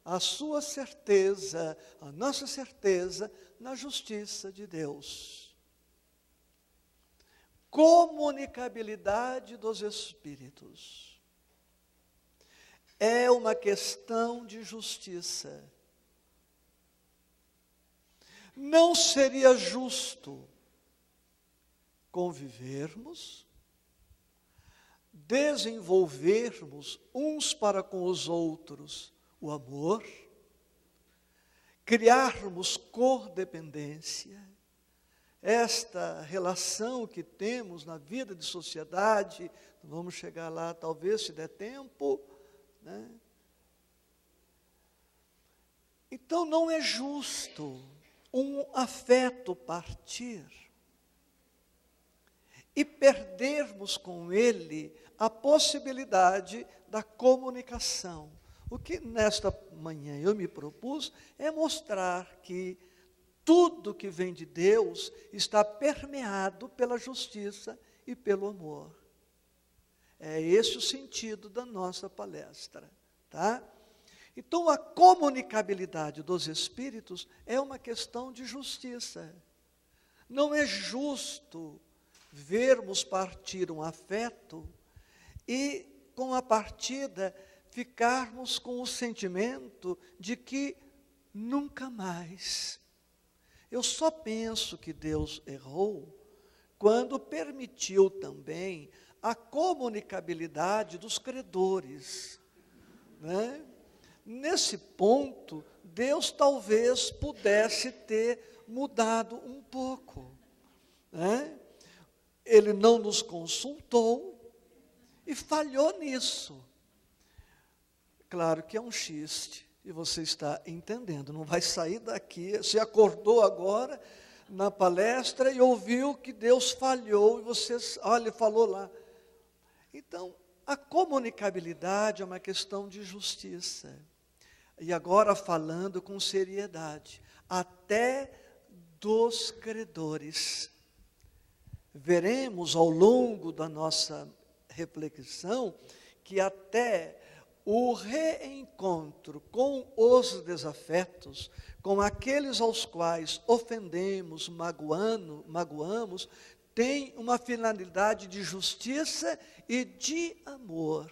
a sua certeza, a nossa certeza na justiça de Deus. Comunicabilidade dos espíritos é uma questão de justiça. Não seria justo convivermos, desenvolvermos uns para com os outros o amor, criarmos codependência, esta relação que temos na vida de sociedade, vamos chegar lá talvez se der tempo, né? Então não é justo um afeto partir e perdermos com ele a possibilidade da comunicação. O que nesta manhã eu me propus é mostrar que tudo que vem de Deus está permeado pela justiça e pelo amor. É esse o sentido da nossa palestra, tá? Então, a comunicabilidade dos espíritos é uma questão de justiça. Não é justo vermos partir um afeto e, com a partida, ficarmos com o sentimento de que nunca mais. Eu só penso que Deus errou quando permitiu também a comunicabilidade dos credores, né? Nesse ponto, Deus talvez pudesse ter mudado um pouco, né? Ele não nos consultou e falhou nisso. Claro que é um xiste, e você está entendendo, não vai sair daqui, você acordou agora na palestra e ouviu que Deus falhou, e você, olha, falou lá. Então, a comunicabilidade é uma questão de justiça. E agora falando com seriedade, até dos credores. Veremos ao longo da nossa reflexão que até o reencontro com os desafetos, com aqueles aos quais ofendemos, magoamos, tem uma finalidade de justiça e de amor.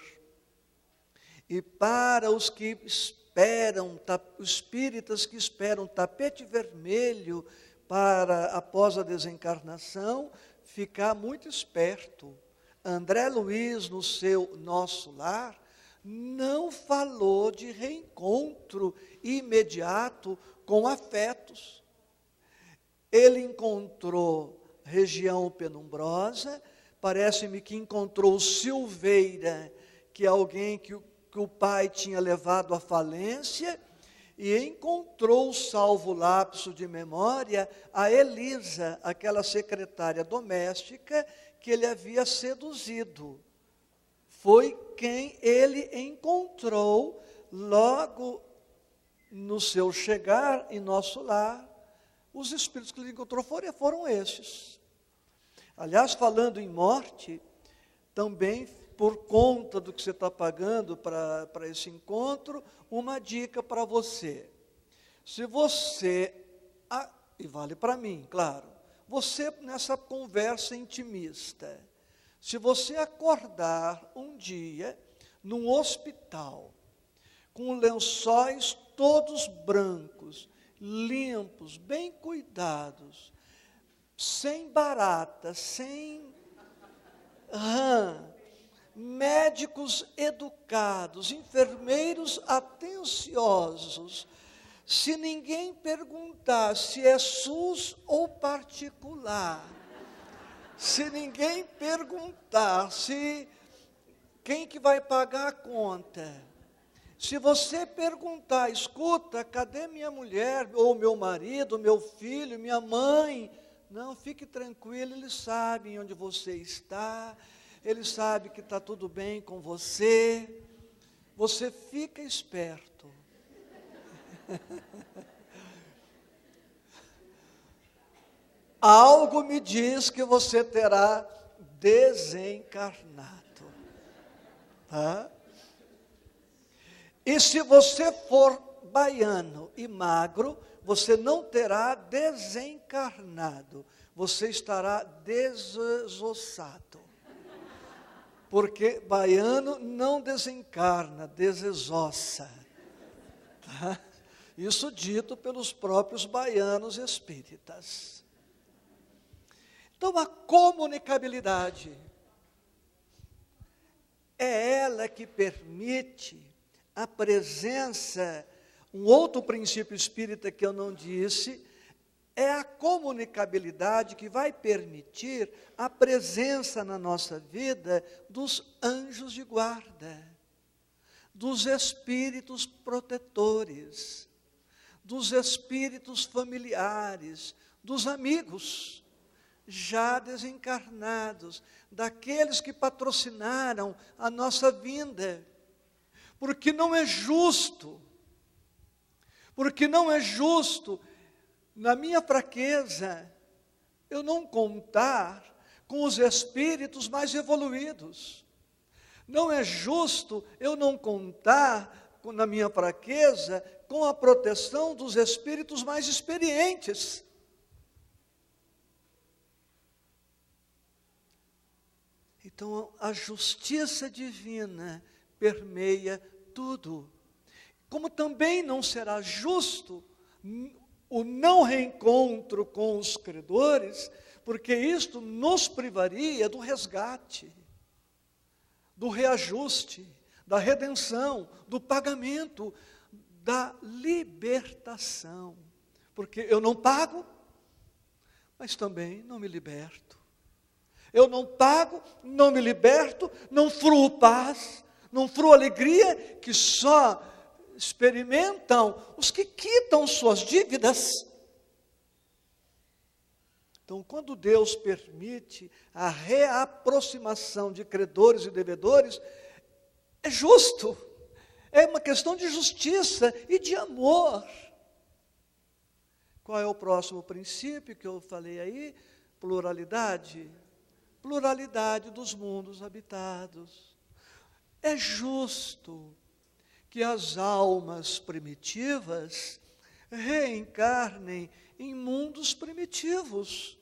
E para os que esperam, os espíritas que esperam tapete vermelho para após a desencarnação, ficar muito esperto. André Luiz, no seu Nosso Lar, não falou de reencontro imediato com afetos. Ele encontrou região penumbrosa, parece-me que encontrou Silveira, que é alguém que o pai tinha levado à falência, e encontrou, salvo lapso de memória, a Elisa, aquela secretária doméstica que ele havia seduzido. Foi quem ele encontrou logo no seu chegar em Nosso Lar. Os espíritos que ele encontrou foram estes. Aliás, falando em morte, também por conta do que você está pagando para esse encontro, uma dica para você. Se você, e vale para mim, claro, você nessa conversa intimista, se você acordar um dia num hospital, com lençóis todos brancos, limpos, bem cuidados, sem barata, sem rã, médicos educados, enfermeiros atenciosos, se ninguém perguntar se é SUS ou particular, se ninguém perguntar se quem que vai pagar a conta, se você perguntar, escuta, cadê minha mulher, ou meu marido, meu filho, minha mãe? Não, fique tranquilo, eles sabem onde você está, eles sabem que está tudo bem com você. Você fica esperto. Algo me diz que você terá desencarnado. Tá? E se você for baiano e magro, você não terá desencarnado, você estará desossado. Porque baiano não desencarna, desossa. Tá? Isso dito pelos próprios baianos espíritas. Então, a comunicabilidade é ela que permite a presença. Um outro princípio espírita que eu não disse é a comunicabilidade que vai permitir a presença na nossa vida dos anjos de guarda, dos espíritos protetores, dos espíritos familiares, dos amigos já desencarnados, daqueles que patrocinaram a nossa vinda. Porque não é justo, na minha fraqueza, eu não contar com os espíritos mais evoluídos. Não é justo eu não contar, na minha fraqueza, com a proteção dos espíritos mais experientes. Então, a justiça divina permeia tudo. Como também não será justo o não reencontro com os credores, porque isto nos privaria do resgate, do reajuste, da redenção, do pagamento, da libertação. Porque eu não pago, mas também não me liberto. Eu não pago, não me liberto, não fruo paz, não fruo alegria, que só experimentam os que quitam suas dívidas. Então, quando Deus permite a reaproximação de credores e devedores, é justo, é uma questão de justiça e de amor. Qual é o próximo princípio que eu falei aí? Pluralidade. Pluralidade dos mundos habitados. É justo que as almas primitivas reencarnem em mundos primitivos.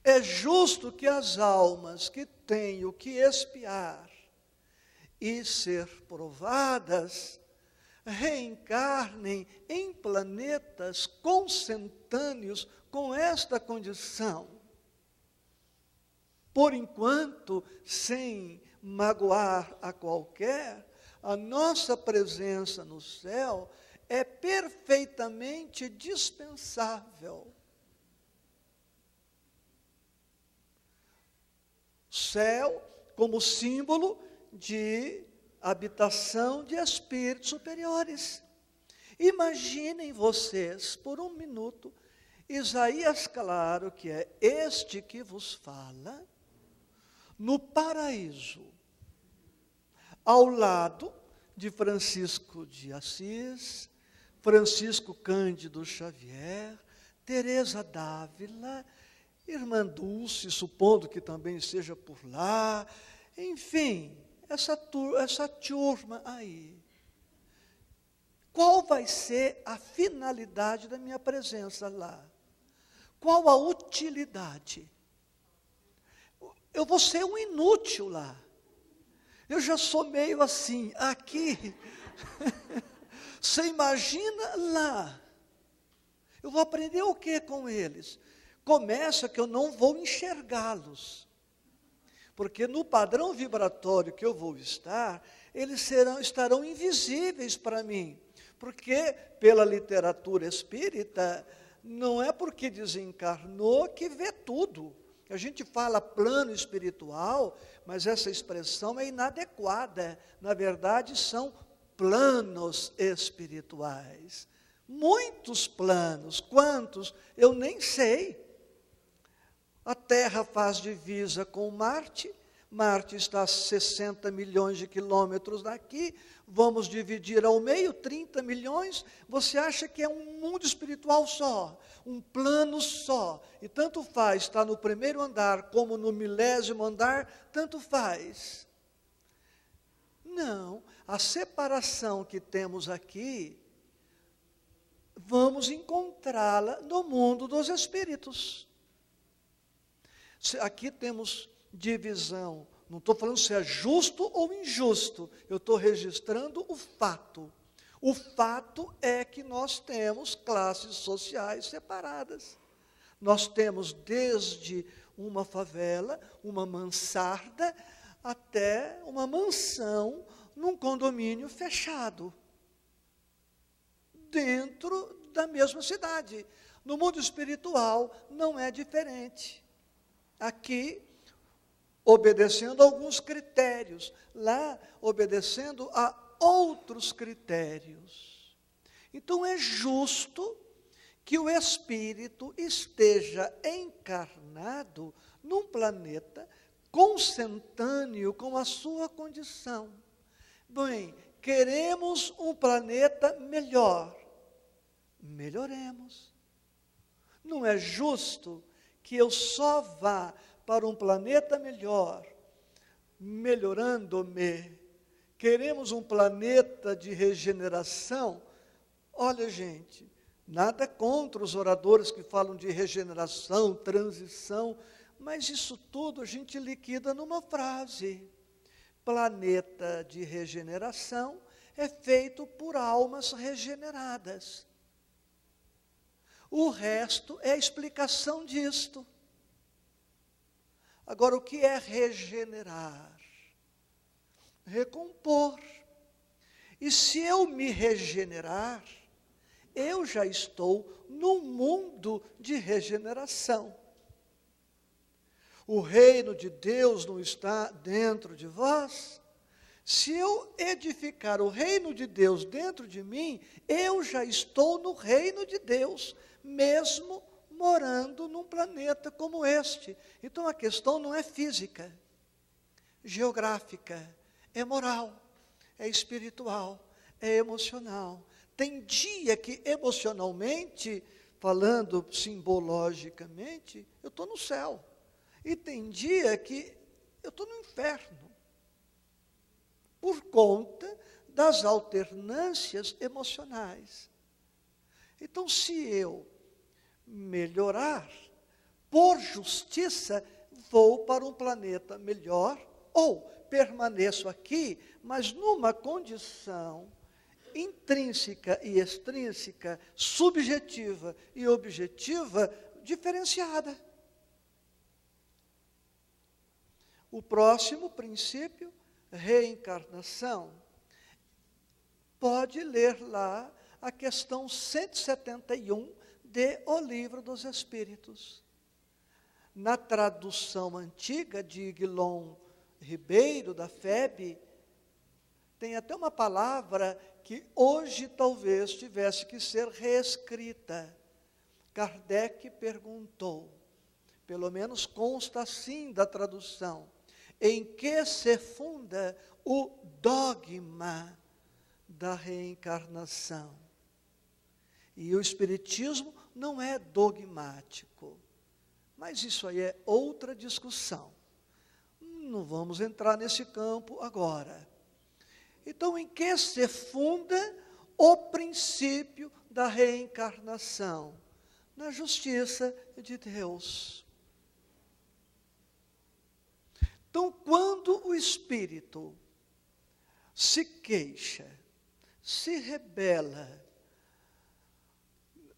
É justo que as almas que têm o que expiar e ser provadas reencarnem em planetas consentâneos com esta condição. Por enquanto, sem magoar a qualquer, a nossa presença no céu é perfeitamente dispensável. Céu como símbolo de habitação de espíritos superiores. Imaginem vocês, por um minuto, Isaías claro, que é este que vos fala, no paraíso, ao lado de Francisco de Assis, Francisco Cândido Xavier, Teresa d'Ávila, Irmã Dulce, supondo que também seja por lá, enfim, essa turma aí. Qual vai ser a finalidade da minha presença lá? Qual a utilidade? Eu vou ser um inútil lá. Eu já sou meio assim, aqui. Você imagina lá. Eu vou aprender o que com eles? Começa que eu não vou enxergá-los. Porque no padrão vibratório que eu vou estar, eles estarão invisíveis para mim. Porque pela literatura espírita, não é porque desencarnou que vê tudo. A gente fala plano espiritual, mas essa expressão é inadequada. Na verdade, são planos espirituais. Muitos planos, quantos? Eu nem sei. A Terra faz divisa com Marte. Marte está a 60 milhões de quilômetros daqui. Vamos dividir ao meio, 30 milhões. Você acha que é um mundo espiritual só, um plano só. E tanto faz, está no primeiro andar como no 1000º andar, tanto faz. Não, a separação que temos aqui, vamos encontrá-la no mundo dos espíritos. Aqui temos divisão. Não estou falando se é justo ou injusto. Eu estou registrando o fato. O fato é que nós temos classes sociais separadas. Nós temos desde uma favela, uma mansarda, até uma mansão num condomínio fechado, dentro da mesma cidade. No mundo espiritual não é diferente. Aqui, obedecendo a alguns critérios, lá, obedecendo a outros critérios. Então, é justo que o espírito esteja encarnado num planeta consentâneo com a sua condição. Bem, queremos um planeta melhor. Melhoremos. Não é justo que eu só vá para um planeta melhor, melhorando-me. Queremos um planeta de regeneração. Olha, gente, nada contra os oradores que falam de regeneração, transição, mas isso tudo a gente liquida numa frase. Planeta de regeneração é feito por almas regeneradas. O resto é a explicação disto. Agora, o que é regenerar? Recompor. E se eu me regenerar, eu já estou num mundo de regeneração. O reino de Deus não está dentro de vós? Se eu edificar o reino de Deus dentro de mim, eu já estou no reino de Deus, mesmo morando num planeta como este. Então a questão não é física, geográfica, é moral, é espiritual, é emocional. Tem dia que emocionalmente, falando simbologicamente, eu estou no céu. E tem dia que eu estou no inferno. Por conta das alternâncias emocionais. Então, se eu melhorar, por justiça, vou para um planeta melhor, ou permaneço aqui, mas numa condição intrínseca e extrínseca, subjetiva e objetiva, diferenciada. O próximo princípio, reencarnação. Pode ler lá a questão 171 de O Livro dos Espíritos. Na tradução antiga de Guilom Ribeiro, da FEB, tem até uma palavra que hoje talvez tivesse que ser reescrita. Kardec perguntou, pelo menos consta assim da tradução, em que se funda o dogma da reencarnação. E o Espiritismo não é dogmático, mas isso aí é outra discussão. Não vamos entrar nesse campo agora. Então, em que se funda o princípio da reencarnação? Na justiça de Deus. Então, quando o espírito se queixa, se rebela,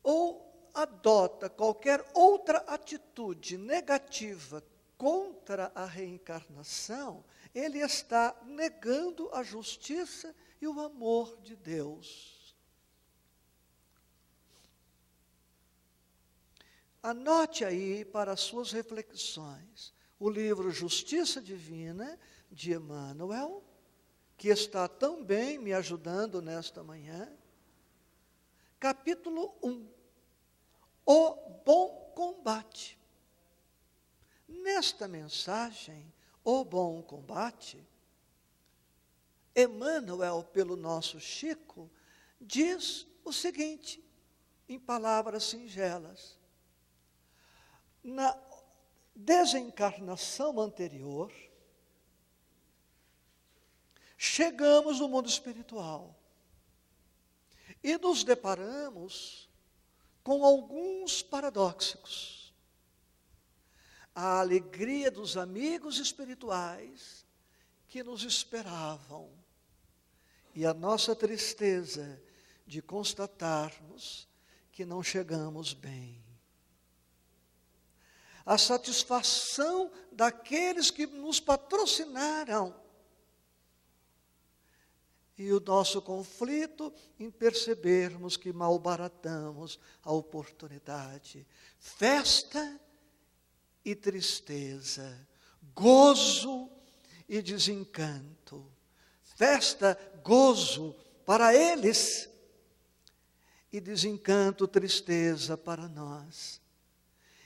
ou adota qualquer outra atitude negativa contra a reencarnação, ele está negando a justiça e o amor de Deus. Anote aí para as suas reflexões o livro Justiça Divina, de Emmanuel, que está também me ajudando nesta manhã. Capítulo 1, O Bom Combate. Nesta mensagem, O Bom Combate, Emmanuel, pelo nosso Chico, diz o seguinte, em palavras singelas: na desencarnação anterior, chegamos no mundo espiritual e nos deparamos com alguns paradoxos. A alegria dos amigos espirituais que nos esperavam e a nossa tristeza de constatarmos que não chegamos bem. A satisfação daqueles que nos patrocinaram e o nosso conflito em percebermos que malbaratamos a oportunidade. Festa e tristeza, gozo e desencanto. Festa, gozo para eles e desencanto, tristeza para nós.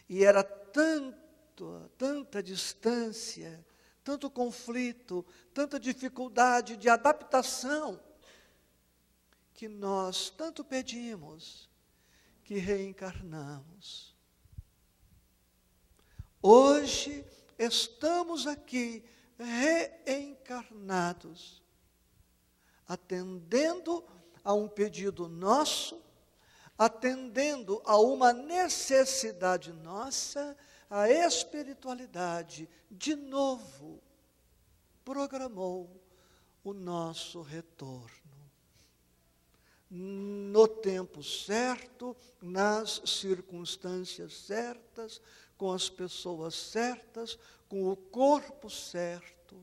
E era tanta distância, tanto conflito, tanta dificuldade de adaptação, que nós tanto pedimos que reencarnamos. Hoje estamos aqui reencarnados, atendendo a um pedido nosso, atendendo a uma necessidade nossa. A espiritualidade, de novo, programou o nosso retorno. No tempo certo, nas circunstâncias certas, com as pessoas certas, com o corpo certo.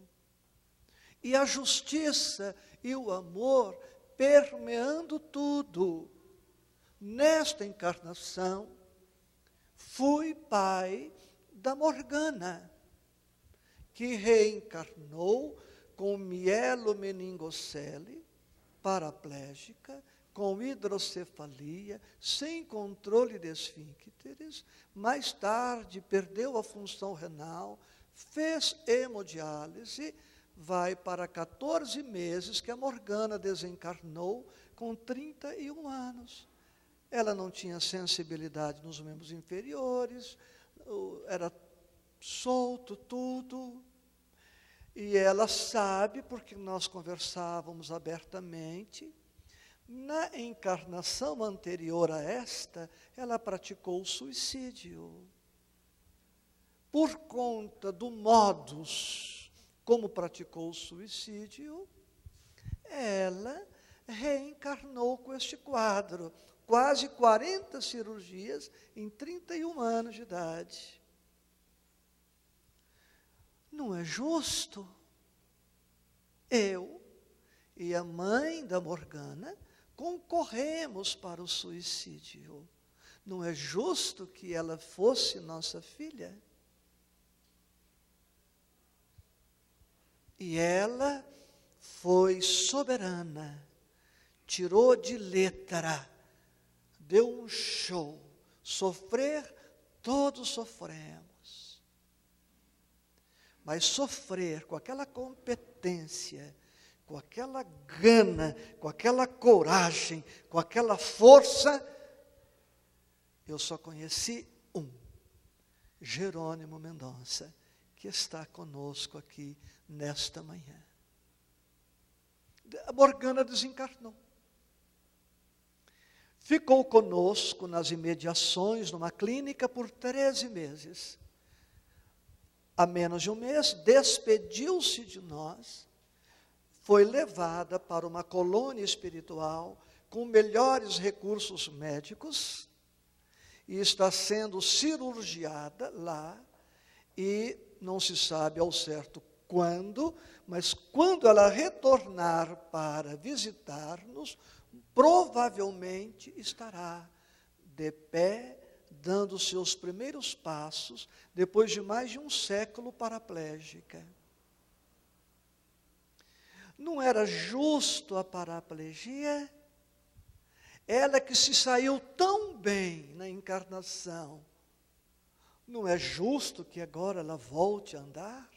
E a justiça e o amor permeando tudo. Nesta encarnação, fui pai da Morgana, que reencarnou com mielomeningocele, paraplégica, com hidrocefalia, sem controle de esfíncteres. Mais tarde perdeu a função renal, fez hemodiálise, vai para 14 meses que a Morgana desencarnou com 31 anos. Ela não tinha sensibilidade nos membros inferiores, era solto tudo. E ela sabe, porque nós conversávamos abertamente, na encarnação anterior a esta, ela praticou o suicídio. Por conta do modus como praticou o suicídio, ela reencarnou com este quadro. Quase 40 cirurgias em 31 anos de idade. Não é justo? Eu e a mãe da Morgana concorremos para o suicídio. Não é justo que ela fosse nossa filha? E ela foi soberana, tirou de letra, deu um show. Sofrer, todos sofremos. Mas sofrer com aquela competência, com aquela gana, com aquela coragem, com aquela força, eu só conheci um, Jerônimo Mendonça, que está conosco aqui nesta manhã. A Morgana desencarnou. Ficou conosco nas imediações, numa clínica, por 13 meses. Há menos de um mês, despediu-se de nós, foi levada para uma colônia espiritual com melhores recursos médicos e está sendo cirurgiada lá e não se sabe ao certo quando, mas quando ela retornar para visitar-nos, provavelmente estará de pé, dando seus primeiros passos, depois de mais de um século paraplégica. Não era justo a paraplegia? Ela que se saiu tão bem na encarnação, não é justo que agora ela volte a andar?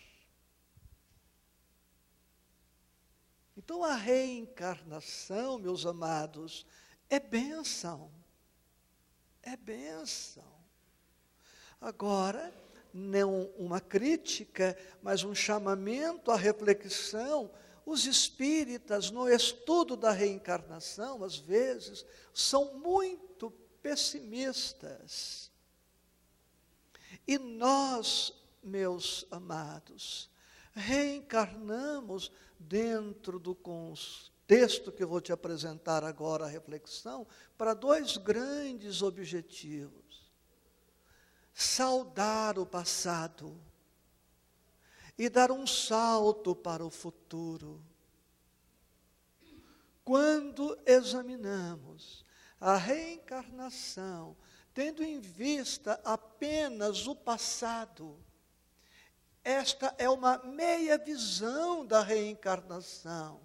Então a reencarnação, meus amados, é bênção. É bênção. Agora, não uma crítica, mas um chamamento à reflexão. Os espíritas, no estudo da reencarnação, às vezes, são muito pessimistas. E nós, meus amados, reencarnamos dentro do contexto que eu vou te apresentar agora, a reflexão, para 2 grandes objetivos. Saudar o passado e dar um salto para o futuro. Quando examinamos a reencarnação, tendo em vista apenas o passado, esta é uma meia visão da reencarnação.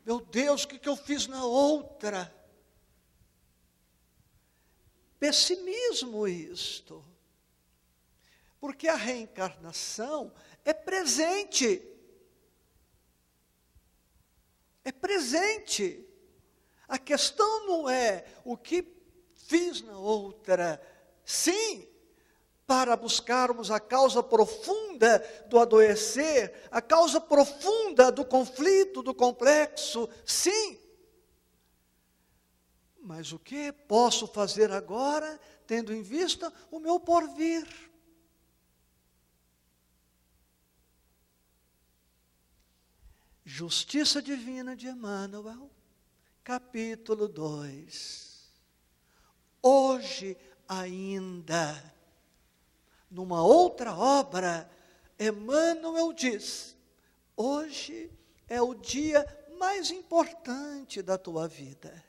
Meu Deus, o que eu fiz na outra? Pessimismo isto. Porque a reencarnação é presente. É presente. A questão não é o que fiz na outra. Sim, para buscarmos a causa profunda do adoecer, a causa profunda do conflito, do complexo, sim. Mas o que posso fazer agora, tendo em vista o meu porvir? Justiça Divina de Emmanuel, capítulo 2. Hoje ainda, numa outra obra, Emmanuel diz: hoje é o dia mais importante da tua vida.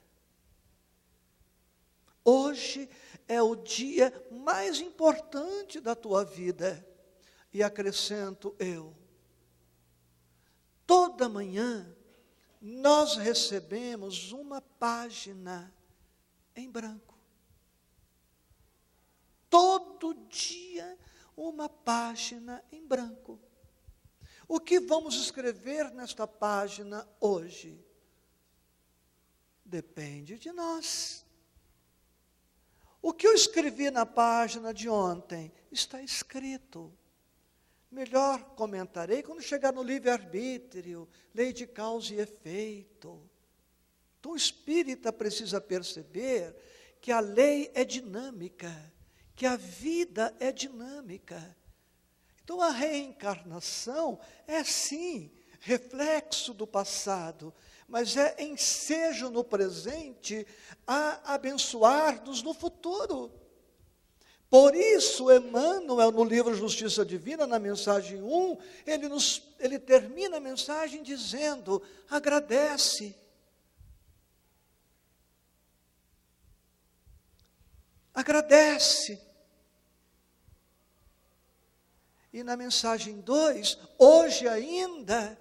Hoje é o dia mais importante da tua vida. E acrescento eu: toda manhã nós recebemos uma página em branco. Todo dia uma página em branco. O que vamos escrever nesta página hoje? Depende de nós. O que eu escrevi na página de ontem está escrito. Melhor comentarei quando chegar no livre-arbítrio, lei de causa e efeito. Então o espírita precisa perceber que a lei é dinâmica, que a vida é dinâmica. Então a reencarnação é sim reflexo do passado, mas é ensejo no presente a abençoar-nos no futuro. Por isso, Emmanuel, no livro Justiça Divina, na mensagem 1, ele termina a mensagem dizendo: agradece. Agradece. E na mensagem 2, hoje ainda,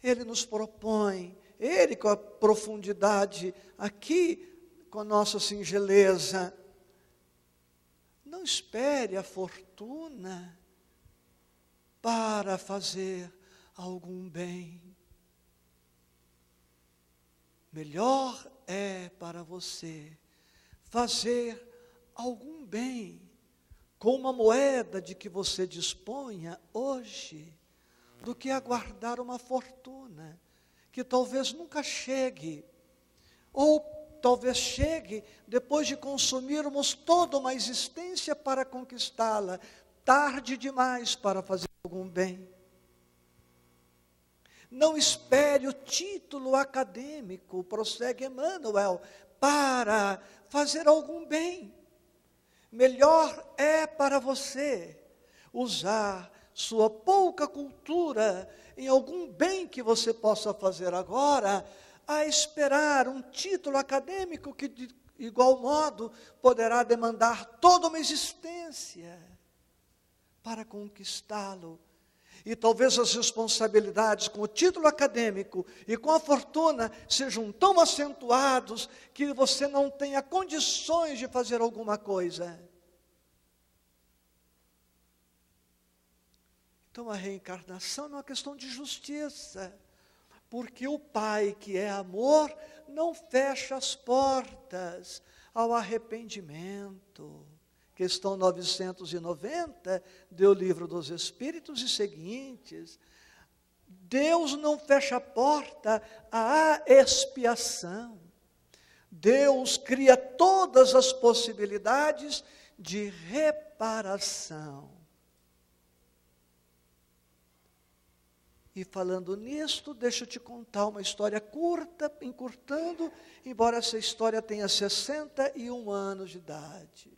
ele nos propõe, ele com a profundidade aqui, com a nossa singeleza, não espere a fortuna para fazer algum bem. Melhor é para você fazer algum bem com uma moeda de que você disponha hoje, do que aguardar uma fortuna que talvez nunca chegue, ou talvez chegue depois de consumirmos toda uma existência para conquistá-la, tarde demais para fazer algum bem. Não espere o título acadêmico, prossegue Emmanuel, para fazer algum bem. Melhor é para você usar sua pouca cultura em algum bem que você possa fazer agora, a esperar um título acadêmico que, de igual modo, poderá demandar toda uma existência para conquistá-lo. E talvez as responsabilidades com o título acadêmico e com a fortuna sejam tão acentuados que você não tenha condições de fazer alguma coisa. Então a reencarnação é uma questão de justiça, porque o Pai, que é amor, não fecha as portas ao arrependimento. Questão 990 do Livro dos Espíritos e seguintes. Deus não fecha a porta à expiação. Deus cria todas as possibilidades de reparação. E falando nisto, deixa eu te contar uma história curta, encurtando, embora essa história tenha 61 anos de idade.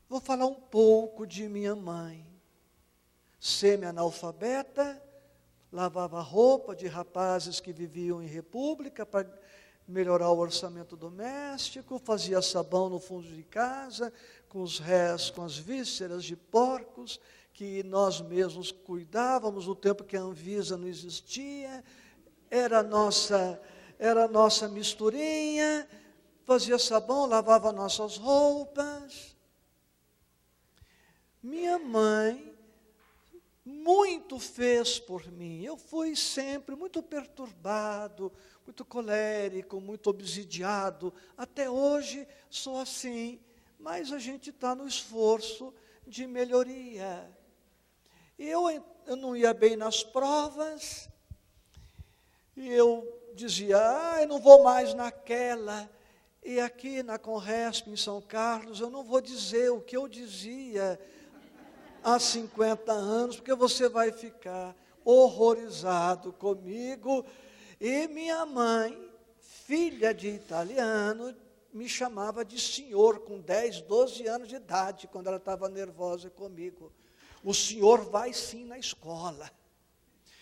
Vou falar um pouco de minha mãe. Semi-analfabeta, lavava roupa de rapazes que viviam em república para melhorar o orçamento doméstico, fazia sabão no fundo de casa, com os restos, com as vísceras de porcos, que nós mesmos cuidávamos no tempo que a Anvisa não existia, era a nossa misturinha, fazia sabão, lavava nossas roupas. Minha mãe muito fez por mim. Eu fui sempre muito perturbado, muito colérico, muito obsidiado. Até hoje sou assim, mas a gente está no esforço de melhoria. Eu não ia bem nas provas, e eu dizia, eu não vou mais naquela. E aqui na Conresp, em São Carlos, eu não vou dizer o que eu dizia há 50 anos, porque você vai ficar horrorizado comigo. E minha mãe, filha de italiano, me chamava de senhor com 10, 12 anos de idade, quando ela estava nervosa comigo. O senhor vai sim na escola.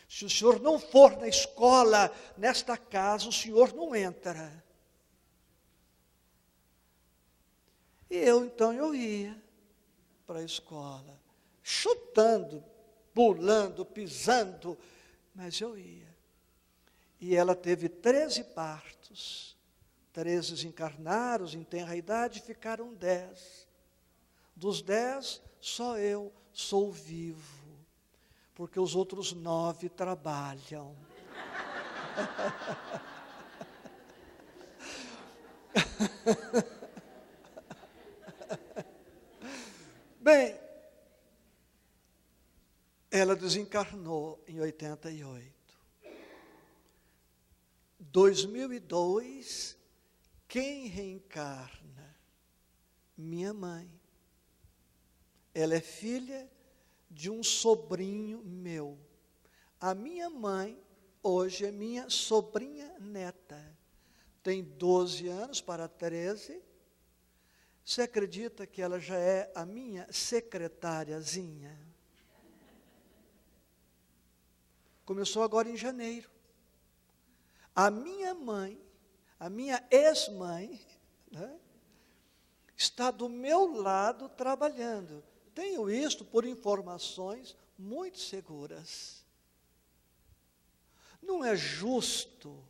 Se o senhor não for na escola, nesta casa, o senhor não entra. E então eu ia para a escola, chutando, pulando, pisando, mas eu ia. E ela teve 13 partos. 13 desencarnaram, em tenra idade, ficaram 10. Dos 10, só eu sou vivo, porque os outros 9 trabalham. Bem, ela desencarnou em 88. 2002, quem reencarna? Minha mãe. Ela é filha de um sobrinho meu. A minha mãe, hoje, é minha sobrinha neta. Tem 12 anos para 13. Você acredita que ela já é a minha secretariazinha? Começou agora em janeiro. A minha mãe, a minha ex-mãe, né, está do meu lado trabalhando. Tenho isto por informações muito seguras. Não é justo.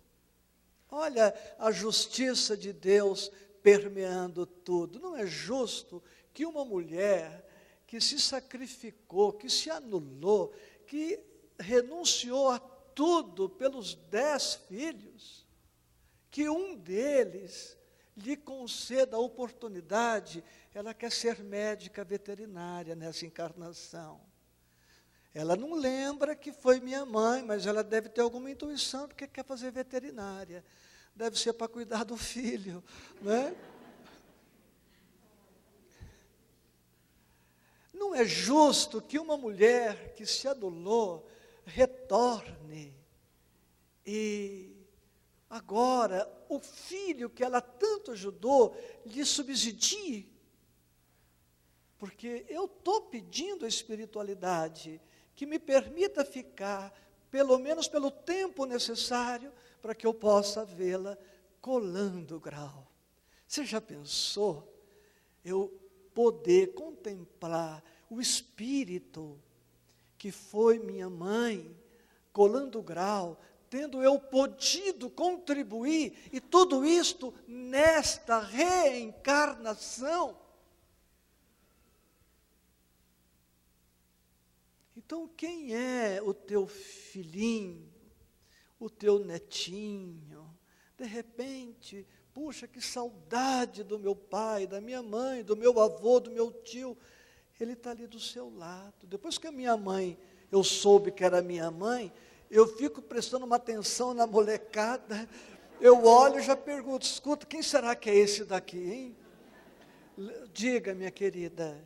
Olha a justiça de Deus permeando tudo. Não é justo que uma mulher que se sacrificou, que se anulou, que renunciou a tudo pelos 10 filhos, que um deles lhe conceda a oportunidade. Ela quer ser médica veterinária nessa encarnação. Ela não lembra que foi minha mãe, mas ela deve ter alguma intuição, porque quer fazer veterinária. Deve ser para cuidar do filho, né? Não é justo que uma mulher que se anulou retorne e agora o filho que ela tanto ajudou lhe subsidie. Porque eu estou pedindo a espiritualidade que me permita ficar, pelo menos pelo tempo necessário, para que eu possa vê-la colando o grau. Você já pensou eu poder contemplar o espírito que foi minha mãe, colando o grau, tendo eu podido contribuir, e tudo isto nesta reencarnação? Então, quem é o teu filhinho, o teu netinho? De repente, puxa, que saudade do meu pai, da minha mãe, do meu avô, do meu tio. Ele está ali do seu lado. Depois que a minha mãe eu soube que era minha mãe, eu fico prestando uma atenção na molecada, eu olho e já pergunto, escuta, quem será que é esse daqui, hein? Diga, minha querida.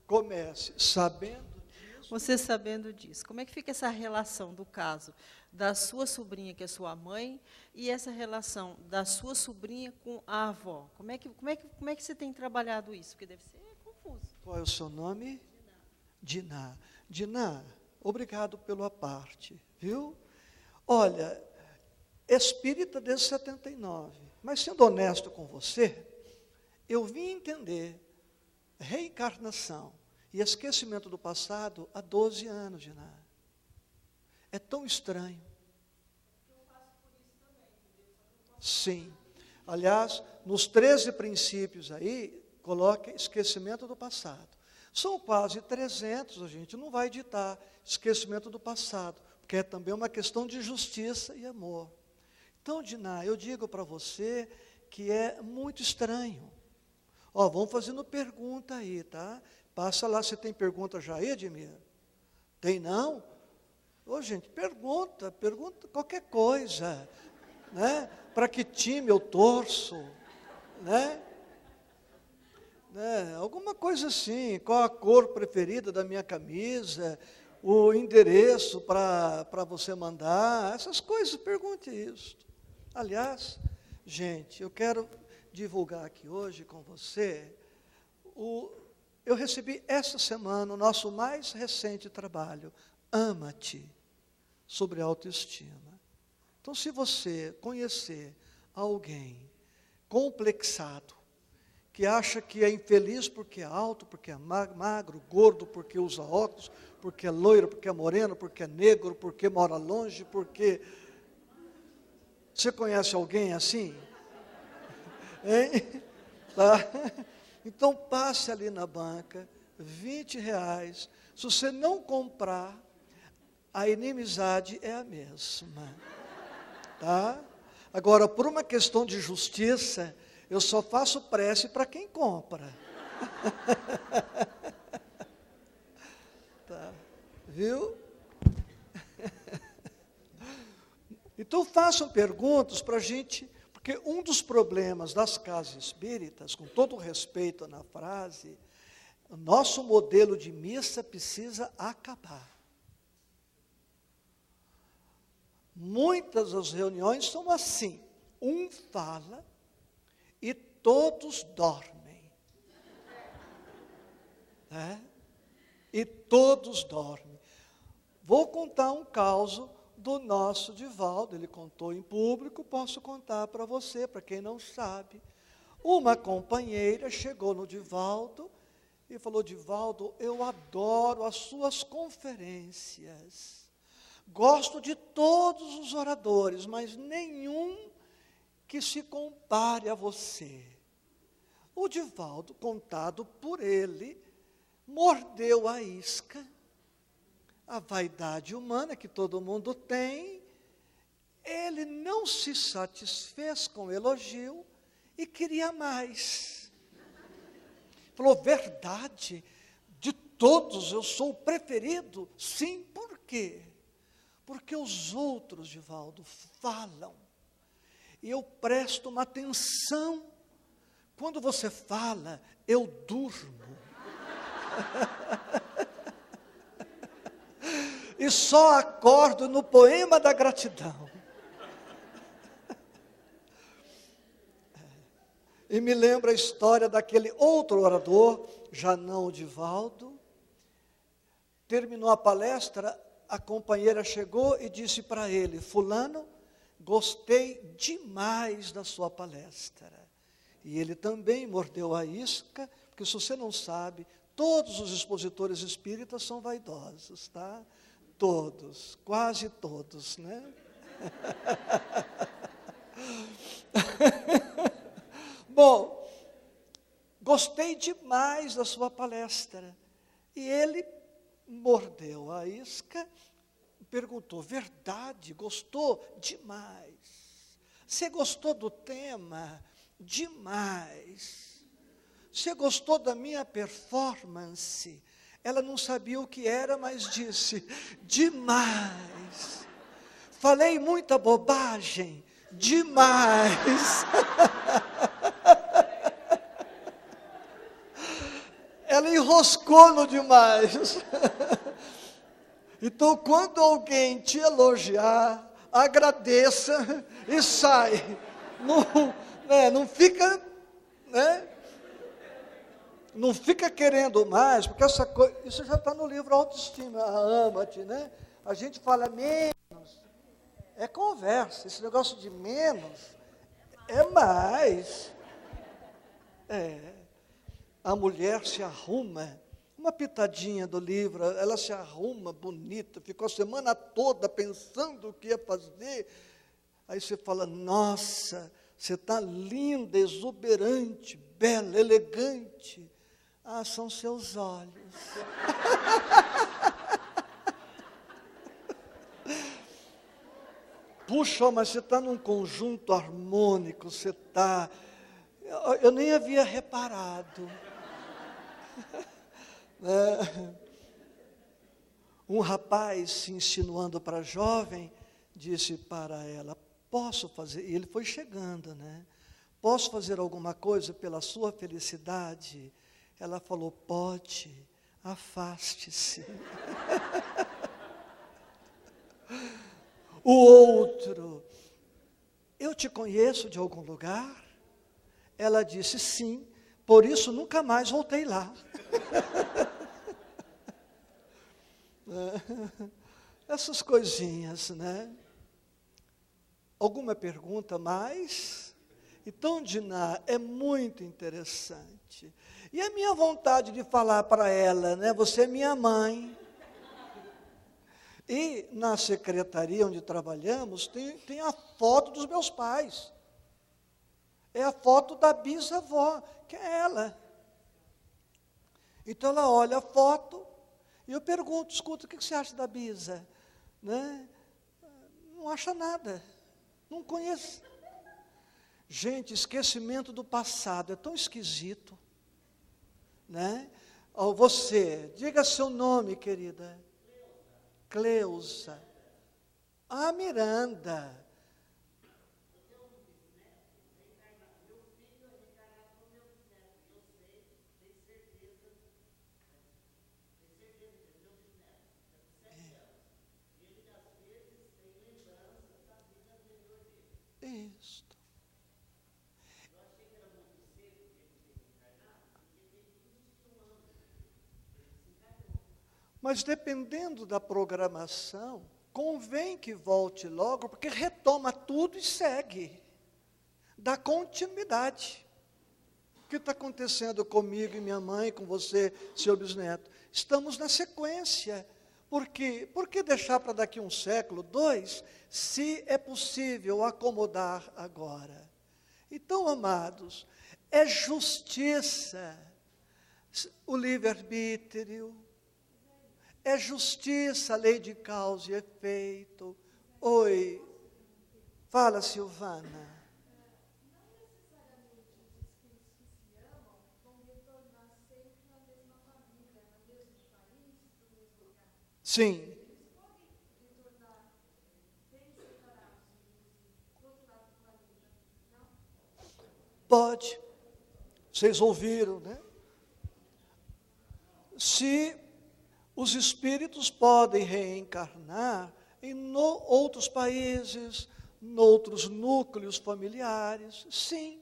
Comece, sabendo disso. Você sabendo disso, como é que fica essa relação do caso da sua sobrinha, que é sua mãe, e essa relação da sua sobrinha com a avó? Como é que você tem trabalhado isso? Porque deve ser confuso. Qual é o seu nome? Diná. Diná, obrigado pela parte, viu? Olha, espírita desde 79, mas sendo honesto com você, eu vim entender reencarnação e esquecimento do passado há 12 anos, Diná. É tão estranho. Sim. Aliás, nos 13 princípios aí, coloque esquecimento do passado. São quase 300, a gente não vai ditar esquecimento do passado, porque é também uma questão de justiça e amor. Então, Diná, eu digo para você que é muito estranho. Ó, vamos fazendo pergunta aí, tá? Passa lá, você tem pergunta já aí, Edmir? Tem não? Ô, gente, pergunta qualquer coisa, né? Para que time eu torço, né? Alguma coisa assim, qual a cor preferida da minha camisa, o endereço para você mandar, essas coisas, pergunte isso. Aliás, gente, eu quero divulgar aqui hoje com você, eu recebi essa semana o nosso mais recente trabalho, Ama-te, sobre autoestima. Então, se você conhecer alguém complexado, que acha que é infeliz porque é alto, porque é magro, gordo, porque usa óculos, porque é loiro, porque é moreno, porque é negro, porque mora longe, porque... Você conhece alguém assim? Hein? Tá? Então passe ali na banca, R$20. Se você não comprar, a inimizade é a mesma. Tá? Agora, por uma questão de justiça, eu só faço prece para quem compra. Tá? Viu? Então façam perguntas para a gente, porque um dos problemas das casas espíritas, com todo o respeito na frase, o nosso modelo de missa precisa acabar. Muitas das reuniões são assim, um fala e todos dormem. Né? E todos dormem. Vou contar um caso do nosso Divaldo, ele contou em público, posso contar para você, para quem não sabe. Uma companheira chegou no Divaldo e falou, Divaldo, eu adoro as suas conferências, gosto de todos os oradores, mas nenhum que se compare a você. O Divaldo, contado por ele, mordeu a isca, a vaidade humana que todo mundo tem, ele não se satisfez com o elogio e queria mais. Falou, verdade, de todos eu sou o preferido? Sim, por quê? Porque os outros, Divaldo, falam, e eu presto uma atenção. Quando você fala, eu durmo. E só acordo no poema da gratidão. E me lembra a história daquele outro orador, já não o Divaldo. Terminou a palestra, a companheira chegou e disse para ele, fulano, gostei demais da sua palestra. E ele também mordeu a isca, porque se você não sabe, todos os expositores espíritas são vaidosos, tá? Todos, quase todos, né? Bom, gostei demais da sua palestra. E ele mordeu a isca, perguntou, verdade, gostou? Demais. Você gostou do tema? Demais. você gostou da minha performance? Ela não sabia o que era, mas disse: demais. Falei muita bobagem? Demais. Ela enroscou no demais. Então, quando alguém te elogiar, agradeça e sai. Não fica, né? Não fica querendo mais, porque essa coisa, isso já está no livro Autoestima, ama-te, né? A gente fala menos, é conversa, esse negócio de menos é mais. A mulher se arruma, uma pitadinha do livro, ela se arruma bonita, ficou a semana toda pensando o que ia fazer. Aí você fala: nossa, você está linda, exuberante, bela, elegante. Ah, são seus olhos. Puxa, mas você está num conjunto harmônico, você está... Eu nem havia reparado. Um rapaz, se insinuando para a jovem, disse para ela: posso fazer? E ele foi chegando, né? Posso fazer alguma coisa pela sua felicidade? Ela falou: pode, afaste-se. O outro: eu te conheço de algum lugar? Ela disse: sim, por isso nunca mais voltei lá. Essas coisinhas, né? Alguma pergunta mais? Então, Diná, é muito interessante. E a minha vontade de falar para ela, né? Você é minha mãe. E na secretaria onde trabalhamos, tem a foto dos meus pais. É a foto da bisavó, que é ela. Então ela olha a foto e eu pergunto: escuta, o que você acha da bisa? Né? Não acha nada, não conhece. Gente, esquecimento do passado é tão esquisito, né? Você, diga seu nome, querida. Cleusa. Ah, Miranda. Isso. Mas dependendo da programação, convém que volte logo, porque retoma tudo e segue. Dá continuidade. O que está acontecendo comigo e minha mãe, com você, seu bisneto? Estamos na sequência. Por que deixar para daqui um século, 2, se é possível acomodar agora? Então, amados, é justiça o livre-arbítrio, é justiça a lei de causa e efeito. Oi, fala, Silvana. Sim. Pode. Vocês ouviram, né? Se os espíritos podem reencarnar em outros países, em outros núcleos familiares, sim.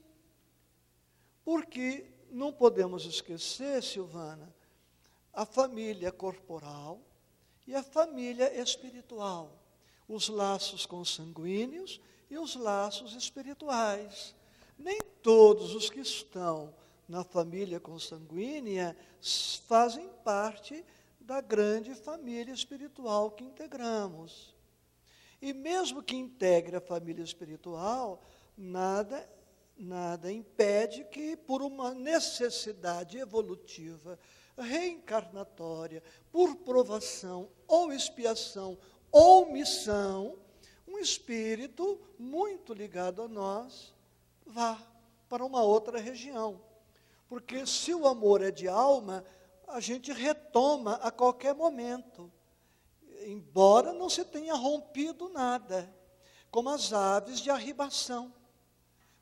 Porque não podemos esquecer, Silvana, a família corporal e a família espiritual, os laços consanguíneos e os laços espirituais. Nem todos os que estão na família consanguínea fazem parte da grande família espiritual que integramos. E mesmo que integre a família espiritual, nada impede que, por uma necessidade evolutiva, reencarnatória, por provação ou expiação ou missão, um espírito muito ligado a nós vá para uma outra região. Porque se o amor é de alma, a gente retoma a qualquer momento, embora não se tenha rompido nada, como as aves de arribação.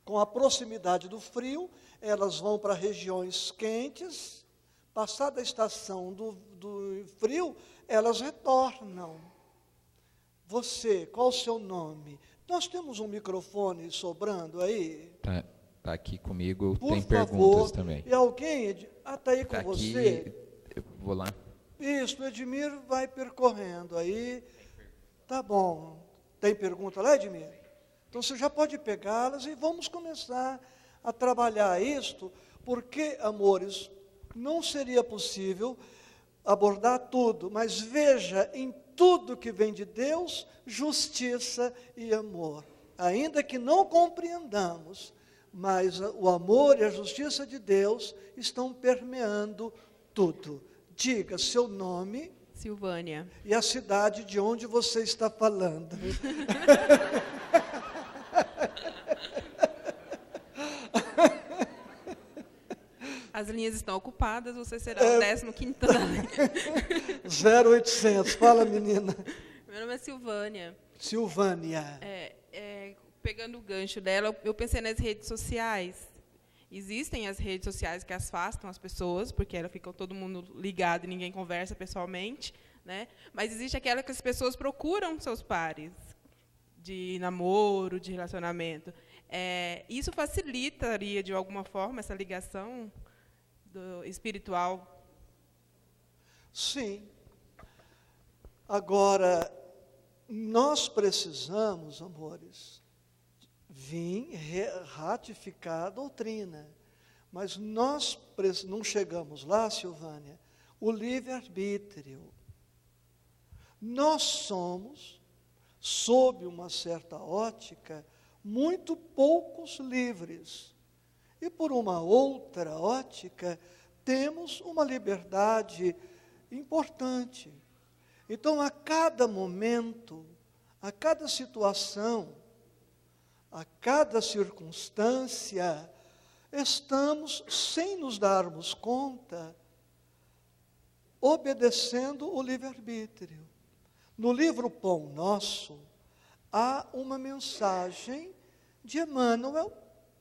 Com a proximidade do frio, elas vão para regiões quentes, passada a estação do frio, elas retornam. Você, qual o seu nome? Nós temos um microfone sobrando aí? Está aqui comigo, Por tem favor, perguntas também. E alguém, está aí com Tá aqui, você? eu vou lá. Isso, o Edmir vai percorrendo aí. Tá bom. Tem pergunta lá, Edmir? Então você já pode pegá-las e vamos começar a trabalhar isto, porque, amores, não seria possível abordar tudo, mas veja em tudo que vem de Deus, justiça e amor. Ainda que não compreendamos, mas o amor e a justiça de Deus estão permeando tudo. Diga seu nome. Silvânia. E a cidade de onde você está falando. As linhas estão ocupadas, você será o 15º da linha. 0800, fala menina. Meu nome é Silvânia. Silvânia. Pegando o gancho dela, eu pensei nas redes sociais. Existem as redes sociais que afastam as pessoas, porque ela fica todo mundo ligado e ninguém conversa pessoalmente, né? Mas existe aquela que as pessoas procuram seus pares, de namoro, de relacionamento. Isso facilitaria, de alguma forma, essa ligação espiritual? Sim. Agora, nós precisamos, amores, vir ratificar a doutrina. Mas nós não chegamos lá, Silvânia, o livre-arbítrio. Nós somos, sob uma certa ótica, muito poucos livres. E por uma outra ótica, temos uma liberdade importante. Então, a cada momento, a cada situação, a cada circunstância, estamos, sem nos darmos conta, obedecendo o livre-arbítrio. No livro Pão Nosso, há uma mensagem de Emmanuel,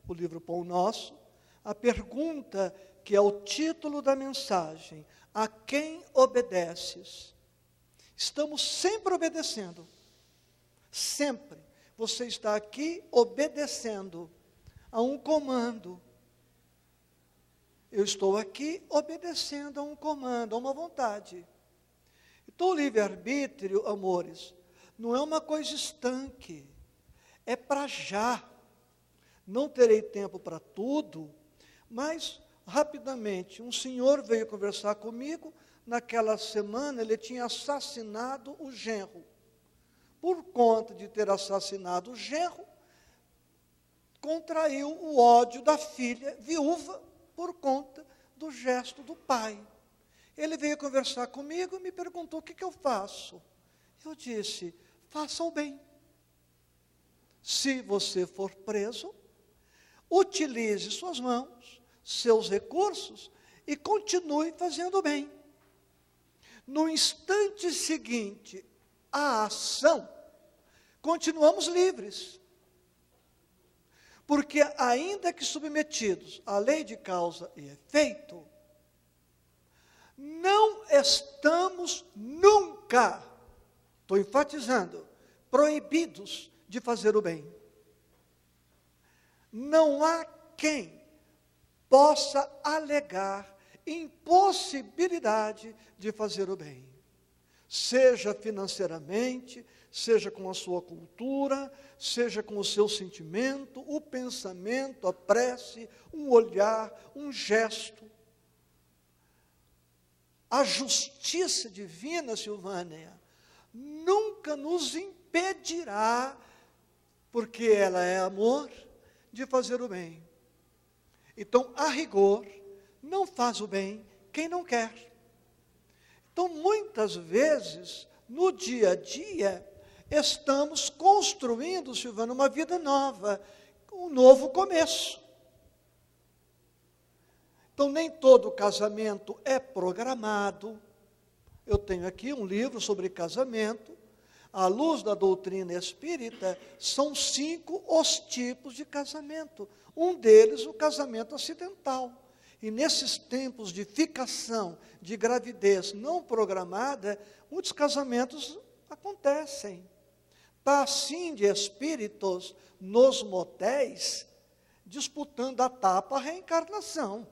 o livro Pão Nosso, a pergunta que é o título da mensagem: a quem obedeces? Estamos sempre obedecendo, sempre. Você está aqui obedecendo a um comando. Eu estou aqui obedecendo a um comando, a uma vontade. Então, o livre-arbítrio, amores, não é uma coisa estanque, é para já. Não terei tempo para tudo, mas, rapidamente, um senhor veio conversar comigo. Naquela semana, ele tinha assassinado o genro. Por conta de ter assassinado o genro, contraiu o ódio da filha viúva por conta do gesto do pai. Ele veio conversar comigo e me perguntou: o que eu faço? Eu disse: faça o bem. Se você for preso, utilize suas mãos, seus recursos e continue fazendo o bem. No instante seguinte à ação, continuamos livres. Porque, ainda que submetidos à lei de causa e efeito, não estamos nunca, estou enfatizando, proibidos de fazer o bem. Não há quem possa alegar impossibilidade de fazer o bem, seja financeiramente, seja com a sua cultura, seja com o seu sentimento, o pensamento, a prece, um olhar, um gesto. A justiça divina, Silvânia, nunca nos impedirá, porque ela é amor, de fazer o bem. Então, a rigor, não faz o bem quem não quer. Então, muitas vezes, no dia a dia, estamos construindo, Silvana, uma vida nova, um novo começo. Então, nem todo casamento é programado. Eu tenho aqui um livro sobre casamento. À luz da doutrina espírita, são 5 os tipos de casamento. Um deles, o casamento acidental. E nesses tempos de ficação, de gravidez não programada, muitos casamentos acontecem. Está assim de espíritos nos motéis, disputando a tapa a reencarnação.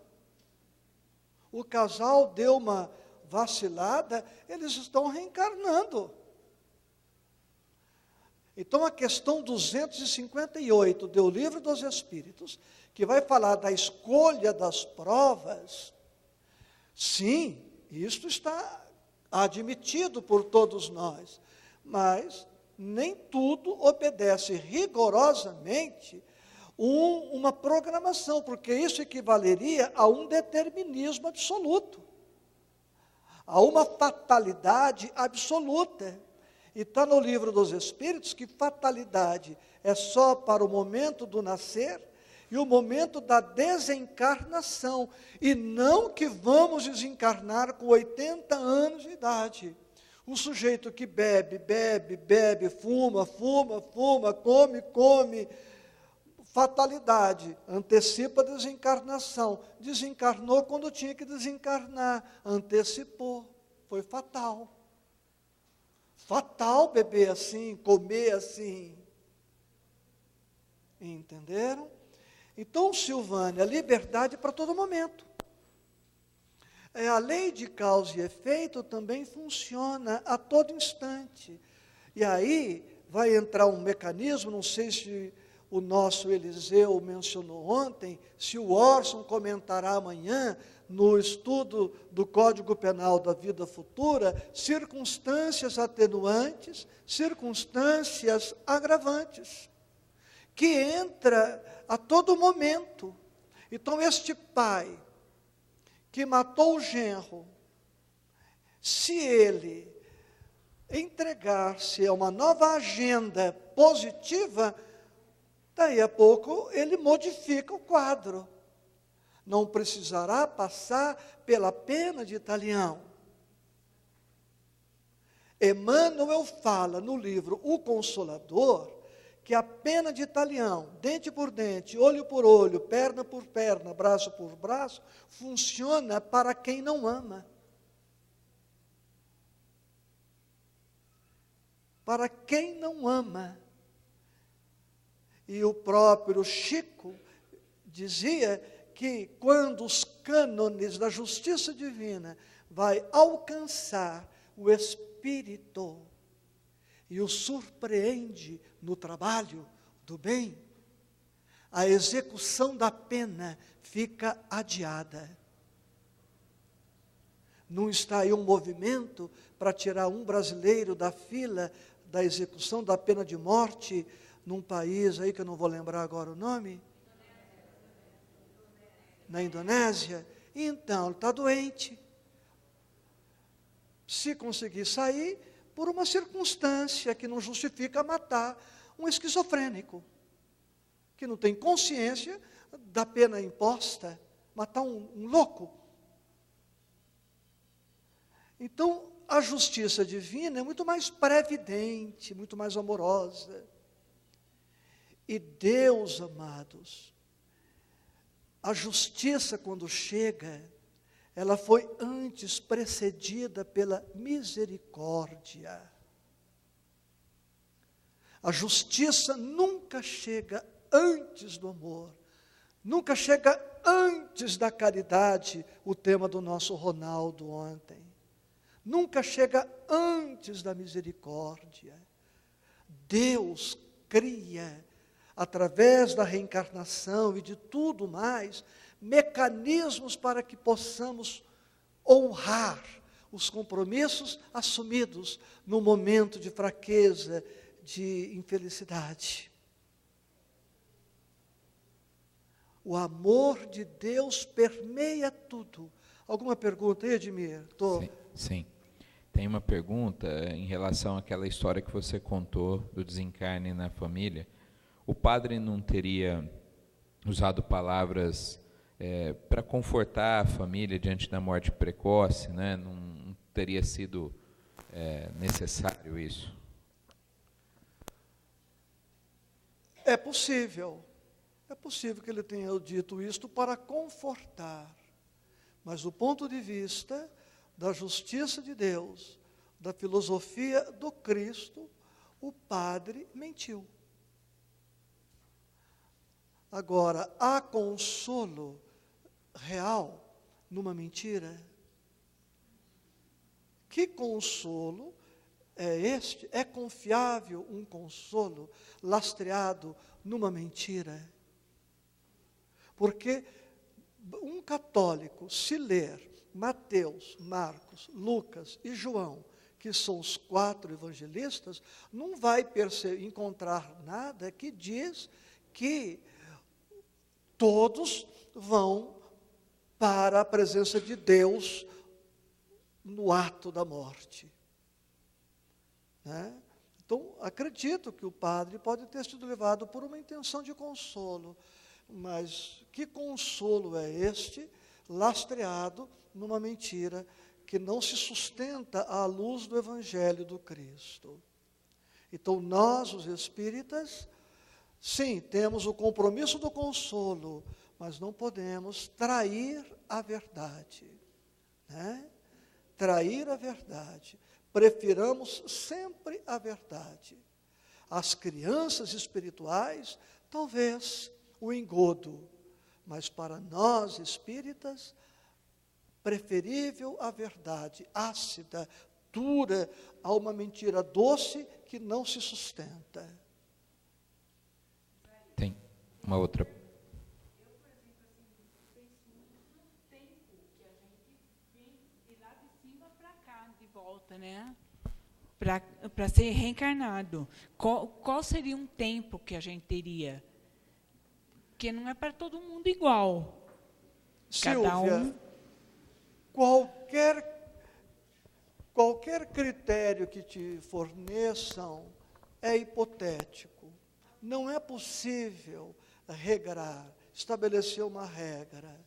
O casal deu uma vacilada, eles estão reencarnando. Então, a questão 258 do Livro dos Espíritos, que vai falar da escolha das provas, sim, isto está admitido por todos nós, mas nem tudo obedece rigorosamente uma programação, porque isso equivaleria a um determinismo absoluto, a uma fatalidade absoluta. E está no Livro dos Espíritos que fatalidade é só para o momento do nascer e o momento da desencarnação, e não que vamos desencarnar com 80 anos de idade. O sujeito que bebe, fuma, come, fatalidade, antecipa a desencarnação. Desencarnou quando tinha que desencarnar, antecipou, foi fatal. Fatal beber assim, comer assim. Entenderam? Então, Silvânia, liberdade para todo momento. A lei de causa e efeito também funciona a todo instante. E aí vai entrar um mecanismo, não sei se o nosso Eliseu mencionou ontem, se o Orson comentará amanhã, no estudo do Código Penal da Vida Futura, circunstâncias atenuantes, circunstâncias agravantes, que entra a todo momento. Então, este pai que matou o genro, se ele entregar-se a uma nova agenda positiva, daí a pouco ele modifica o quadro. Não precisará passar pela pena de talião. Emmanuel fala no livro O Consolador que a pena de talião, dente por dente, olho por olho, perna por perna, braço por braço, funciona para quem não ama. Para quem não ama. E o próprio Chico dizia que quando os cânones da justiça divina vai alcançar o espírito e o surpreende no trabalho do bem, a execução da pena fica adiada. Não está aí um movimento para tirar um brasileiro da fila da execução da pena de morte num país aí que eu não vou lembrar agora o nome? Na Indonésia? Então, ele está doente. Se conseguir sair, por uma circunstância que não justifica matar um esquizofrênico, que não tem consciência da pena imposta, matar um louco. Então, a justiça divina é muito mais previdente, muito mais amorosa. E Deus, amados, a justiça, quando chega, ela foi antes precedida pela misericórdia. A justiça nunca chega antes do amor, nunca chega antes da caridade, o tema do nosso Ronaldo ontem. Nunca chega antes da misericórdia. Deus cria, através da reencarnação e de tudo mais, mecanismos para que possamos honrar os compromissos assumidos no momento de fraqueza, de infelicidade. O amor de Deus permeia tudo. Alguma pergunta aí, Edmir? Sim. Tem uma pergunta em relação àquela história que você contou do desencarne na família. O padre não teria usado palavras para confortar a família diante da morte precoce, né? Não teria sido necessário isso? É possível que ele tenha dito isto para confortar, mas do ponto de vista da justiça de Deus, da filosofia do Cristo, o padre mentiu. Agora, há consolo real numa mentira? Que consolo é este? É confiável um consolo lastreado numa mentira? Porque um católico, se ler Mateus, Marcos, Lucas e João, que são os 4 evangelistas, não vai encontrar nada que diz que todos vão para a presença de Deus no ato da morte. Né? Então, acredito que o padre pode ter sido levado por uma intenção de consolo, mas que consolo é este, lastreado numa mentira que não se sustenta à luz do Evangelho do Cristo? Então, nós, os espíritas, sim, temos o compromisso do consolo, mas não podemos trair a verdade, né? Trair a verdade. Prefiramos sempre a verdade. As crianças espirituais, talvez o engodo, mas para nós espíritas, preferível a verdade ácida, dura, a uma mentira doce que não se sustenta. Tem uma outra. Eu, por exemplo, penso muito no tempo que a gente vem de lá de cima para cá, de volta, né? Para ser reencarnado. Qual seria um tempo que a gente teria? Porque não é para todo mundo igual. Silvia, qualquer critério que te forneçam é hipotético. Não é possível regrar, estabelecer uma regra.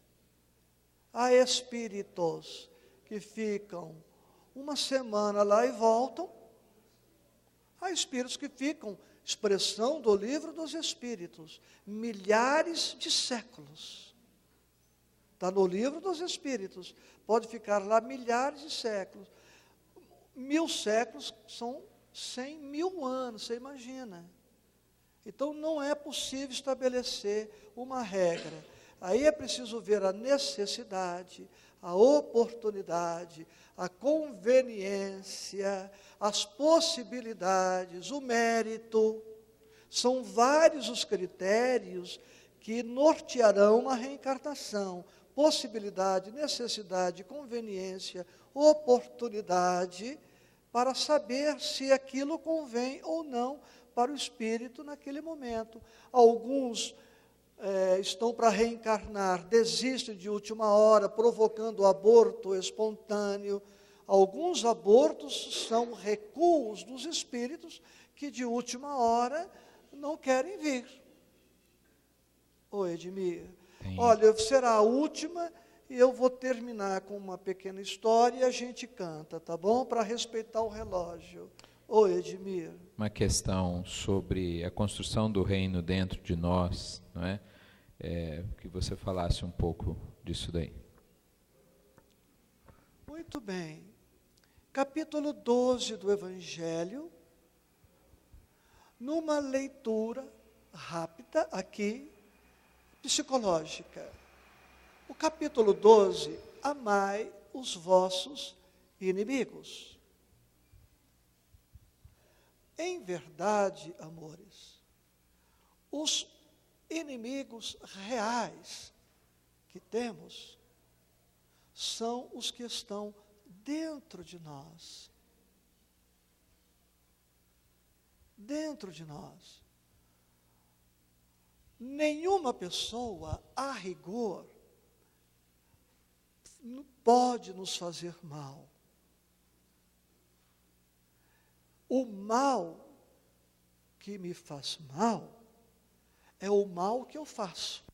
Há espíritos que ficam uma semana lá e voltam. Há espíritos que ficam, expressão do Livro dos Espíritos, milhares de séculos. Está no Livro dos Espíritos. Pode ficar lá milhares de séculos. 1000 séculos são 100.000 anos, você imagina. Então, não é possível estabelecer uma regra. Aí é preciso ver a necessidade, a oportunidade, a conveniência, as possibilidades, o mérito. São vários os critérios que nortearão uma reencarnação. Possibilidade, necessidade, conveniência, oportunidade, para saber se aquilo convém ou não para o espírito naquele momento. Alguns estão para reencarnar, desistem de última hora, provocando aborto espontâneo. Alguns abortos são recuos dos espíritos que de última hora não querem vir. Oi, Edmir. Olha, será a última e eu vou terminar com uma pequena história e a gente canta, tá bom? Para respeitar o relógio. Oi, Edmir. Uma questão sobre a construção do reino dentro de nós, não é? Que você falasse um pouco disso daí. Muito bem. Capítulo 12 do Evangelho, numa leitura rápida aqui, psicológica. O capítulo 12, amai os vossos inimigos. Em verdade, amores, os inimigos reais que temos são os que estão dentro de nós. Dentro de nós. Nenhuma pessoa, a rigor, pode nos fazer mal. O mal que me faz mal é o mal que eu faço.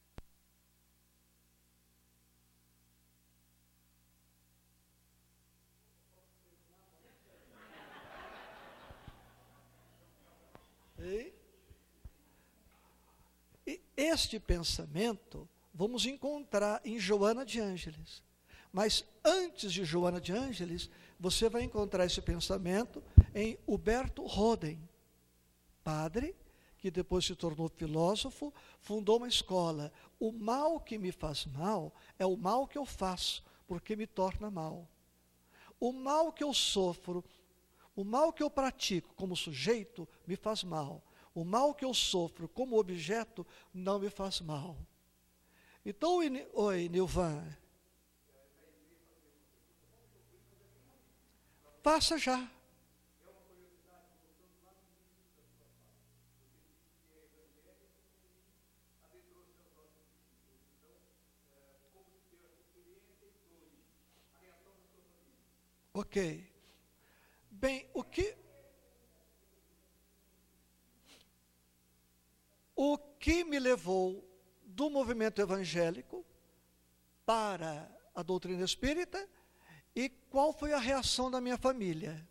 este pensamento vamos encontrar em Joana de Ângeles. Mas antes de Joana de Ângeles, você vai encontrar esse pensamento em Huberto Roden, padre, que depois se tornou filósofo, fundou uma escola. O mal que me faz mal é o mal que eu faço, porque me torna mal. O mal que eu sofro, o mal que eu pratico como sujeito, me faz mal. O mal que eu sofro como objeto, não me faz mal. Então, oi, Nilvan. Faça já. Ok. Bem, o que me levou do movimento evangélico para a doutrina espírita e qual foi a reação da minha família?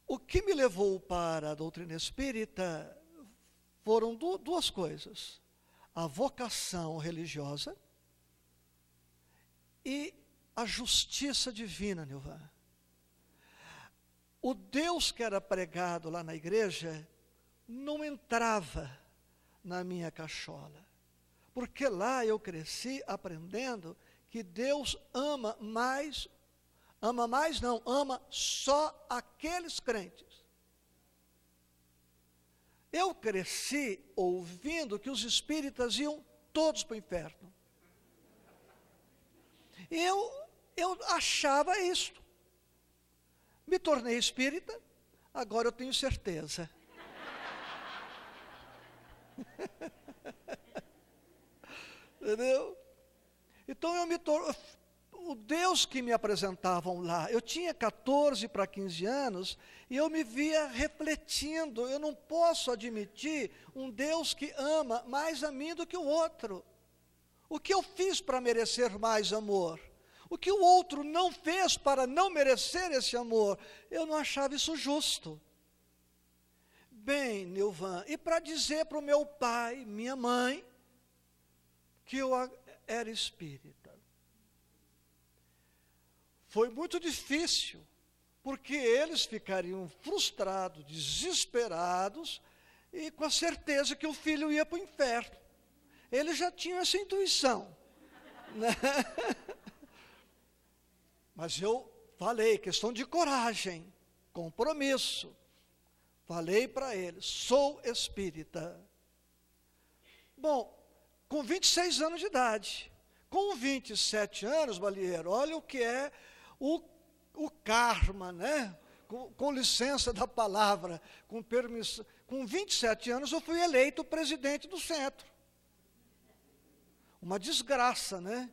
O que me levou para a doutrina espírita foram duas coisas: a vocação religiosa e a justiça divina, Nilvan. O Deus que era pregado lá na igreja não entrava na minha cachola, porque lá eu cresci aprendendo que Deus ama só aqueles crentes. Eu cresci ouvindo que os espíritas iam todos para o inferno. Eu achava isto. Me tornei espírita, agora eu tenho certeza. Entendeu? Então o Deus que me apresentavam lá, eu tinha 14 para 15 anos, e eu me via refletindo, eu não posso admitir um Deus que ama mais a mim do que o outro. O que eu fiz para merecer mais amor? O que o outro não fez para não merecer esse amor? Eu não achava isso justo. Bem, Nilvan, e para dizer para o meu pai, minha mãe, que eu era espírita. Foi muito difícil, porque eles ficariam frustrados, desesperados, e com a certeza que o filho ia para o inferno. Eles já tinham essa intuição, né? Mas eu falei, questão de coragem, compromisso. Falei para eles, sou espírita. Bom, com 26 anos de idade, com 27 anos, Balieiro, olha o que é o karma, né? Com licença da palavra, com permissão. Com 27 anos eu fui eleito presidente do centro. Uma desgraça, né?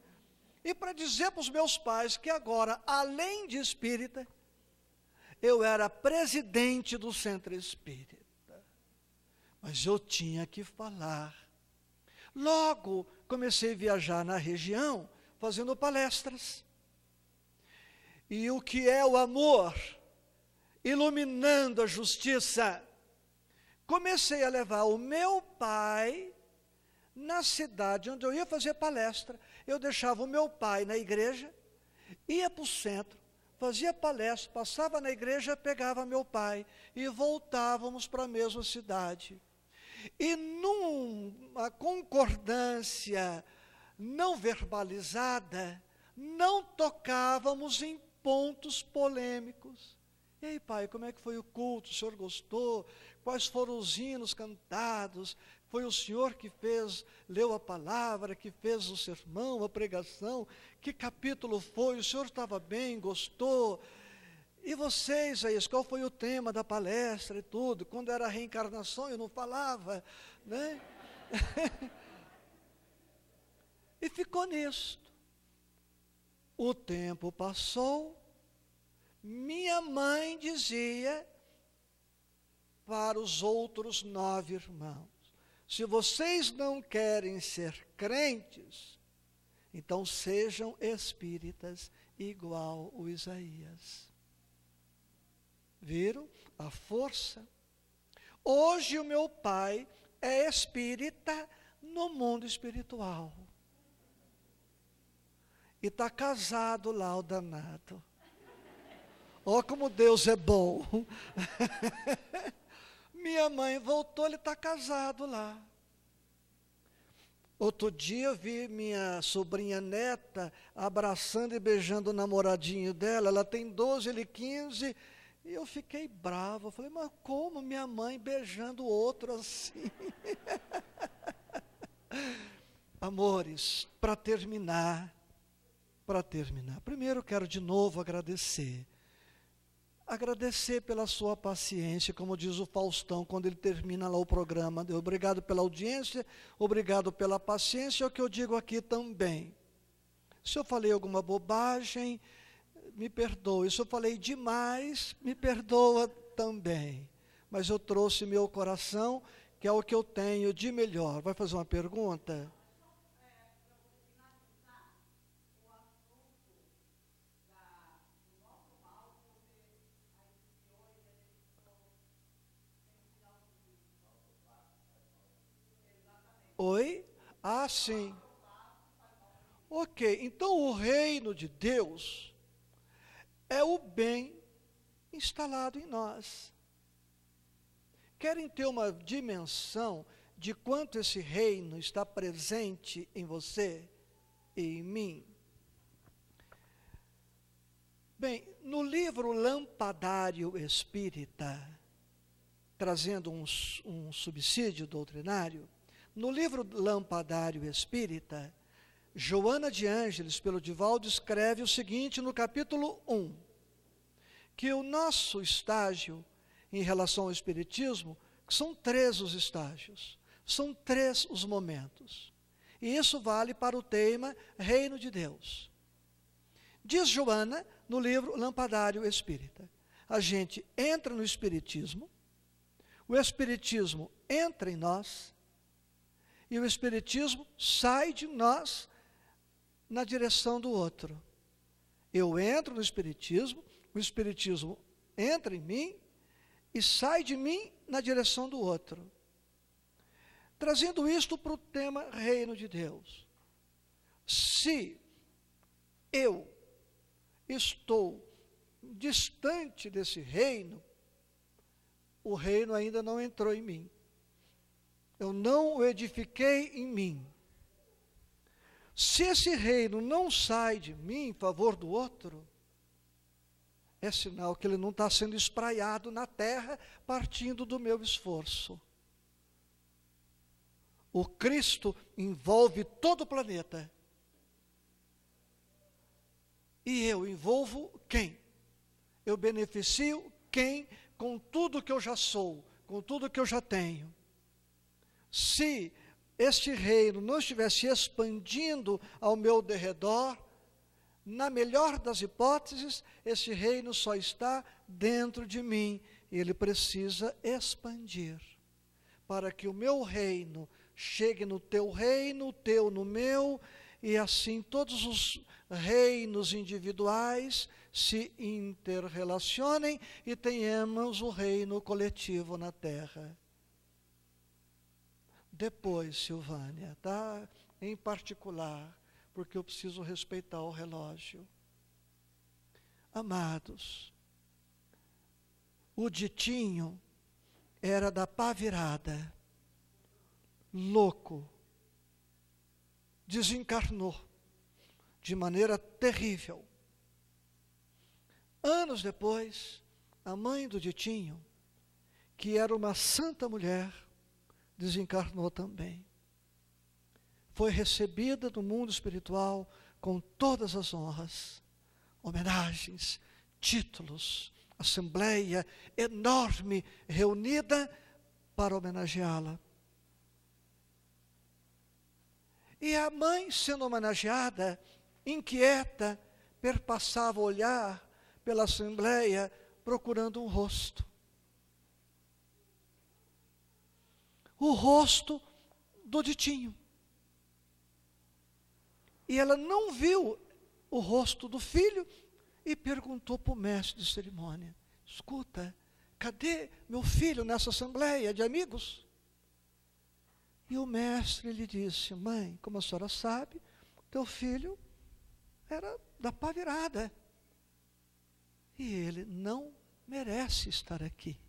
E para dizer para os meus pais que agora, além de espírita, eu era presidente do centro espírita. Mas eu tinha que falar. Logo, comecei a viajar na região, fazendo palestras. E o que é o amor? Iluminando a justiça. Comecei a levar o meu pai na cidade onde eu ia fazer palestra. Eu deixava o meu pai na igreja, ia para o centro, fazia palestra, passava na igreja, pegava meu pai e voltávamos para a mesma cidade. E numa concordância não verbalizada, não tocávamos em pontos polêmicos. E aí, pai, como é que foi o culto? O senhor gostou? Quais foram os hinos cantados? Foi o senhor que leu a palavra, que fez o sermão, a pregação? Que capítulo foi? O senhor estava bem, gostou? E vocês, aí, qual foi o tema da palestra e tudo? Quando era a reencarnação, eu não falava, né? E ficou nisto. O tempo passou, minha mãe dizia para os outros 9 irmãos: se vocês não querem ser crentes, então sejam espíritas igual o Isaías. Viram a força? Hoje o meu pai é espírita no mundo espiritual. E está casado lá, o danado. Olha como Deus é bom. Minha mãe voltou, ele está casado lá. Outro dia eu vi minha sobrinha neta abraçando e beijando o namoradinho dela. Ela tem 12, ele 15. E eu fiquei bravo. Eu falei, mas como minha mãe beijando o outro assim? Amores, para terminar, primeiro eu quero de novo agradecer pela sua paciência, como diz o Faustão, quando ele termina lá o programa. Obrigado pela audiência, obrigado pela paciência, é o que eu digo aqui também. Se eu falei alguma bobagem, me perdoe. Se eu falei demais, me perdoa também. Mas eu trouxe meu coração, que é o que eu tenho de melhor. Vai fazer uma pergunta? Oi? Ah, sim. Ok, então o reino de Deus é o bem instalado em nós. Querem ter uma dimensão de quanto esse reino está presente em você e em mim? Bem, no livro Lampadário Espírita, trazendo um subsídio doutrinário, no livro Lampadário Espírita, Joana de Ângeles, pelo Divaldo, escreve o seguinte no capítulo 1, que o nosso estágio em relação ao Espiritismo, são 3 os estágios, são 3 os momentos. E isso vale para o tema Reino de Deus. Diz Joana, no livro Lampadário Espírita, a gente entra no Espiritismo, o Espiritismo entra em nós, e o Espiritismo sai de nós na direção do outro. Eu entro no Espiritismo, o Espiritismo entra em mim e sai de mim na direção do outro. Trazendo isto para o tema Reino de Deus. Se eu estou distante desse reino, o reino ainda não entrou em mim. Eu não o edifiquei em mim. Se esse reino não sai de mim em favor do outro, é sinal que ele não está sendo espraiado na terra, partindo do meu esforço. O Cristo envolve todo o planeta. E eu envolvo quem? Eu beneficio quem com tudo que eu já sou, com tudo que eu já tenho. Se este reino não estivesse expandindo ao meu derredor, na melhor das hipóteses, esse reino só está dentro de mim. E ele precisa expandir, para que o meu reino chegue no teu reino, o teu no meu, e assim todos os reinos individuais se interrelacionem e tenhamos o reino coletivo na terra. Depois, Silvânia, tá? Em particular, porque eu preciso respeitar o relógio. Amados, o Ditinho era da pá virada, louco, desencarnou de maneira terrível. Anos depois, a mãe do Ditinho, que era uma santa mulher, desencarnou também. Foi recebida no mundo espiritual com todas as honras, homenagens, títulos, assembleia enorme reunida para homenageá-la. E a mãe, sendo homenageada, inquieta, perpassava o olhar pela assembleia procurando um rosto. O rosto do Ditinho. E ela não viu o rosto do filho e perguntou para o mestre de cerimônia: escuta, cadê meu filho nessa assembleia de amigos? E o mestre lhe disse: mãe, como a senhora sabe, teu filho era da pá virada. E ele não merece estar aqui.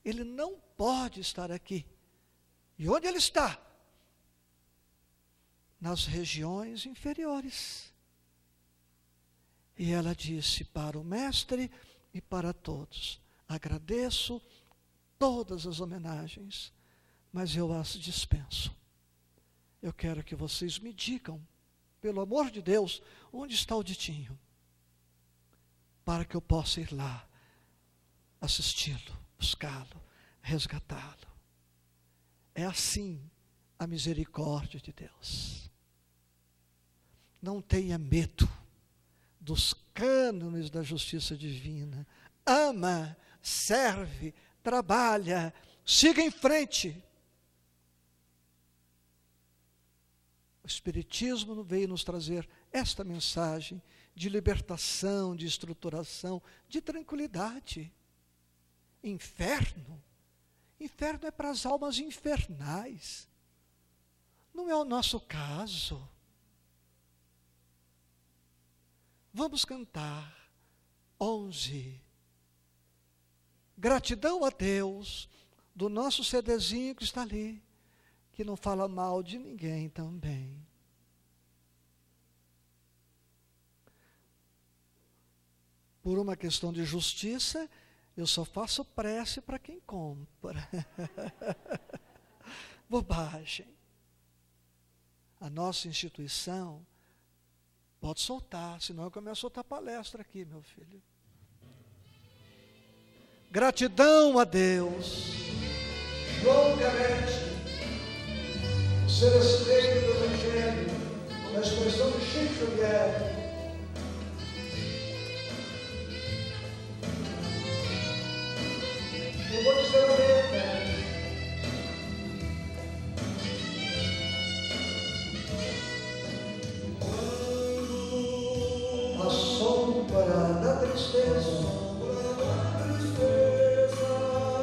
Ele não pode estar aqui. E onde ele está? Nas regiões inferiores. E ela disse para o mestre e para todos: agradeço todas as homenagens, mas eu as dispenso. Eu quero que vocês me digam, pelo amor de Deus, onde está o Ditinho, para que eu possa ir lá, assisti-lo, buscá-lo, resgatá-lo. É assim a misericórdia de Deus. Não tenha medo dos cânones da justiça divina. Ama, serve, trabalha, siga em frente. O Espiritismo veio nos trazer esta mensagem de libertação, de estruturação, de tranquilidade. Inferno é para as almas infernais. Não é o nosso caso. Vamos cantar 11. Gratidão a Deus, do nosso CDzinho que está ali, que não fala mal de ninguém também. Por uma questão de justiça, eu só faço prece para quem compra. Bobagem. A nossa instituição pode soltar, senão eu começo a soltar palestra aqui, meu filho. Gratidão a Deus. João Canete, o celesteiro do Evangelho, com a expressão de Chico Xavier. Eu vou dizer a letra. A sombra da tristeza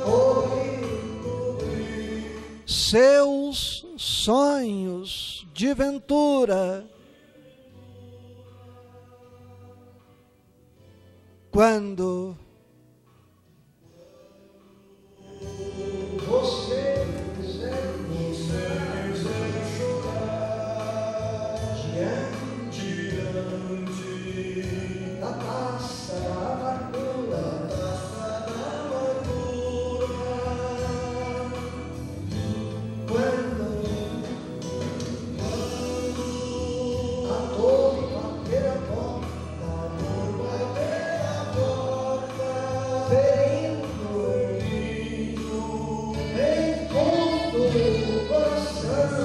cobre seus sonhos de ventura. Quando você quiser chorar diante da taça da amargura, quando a dor bater a porta, ferindo em fundo do coração,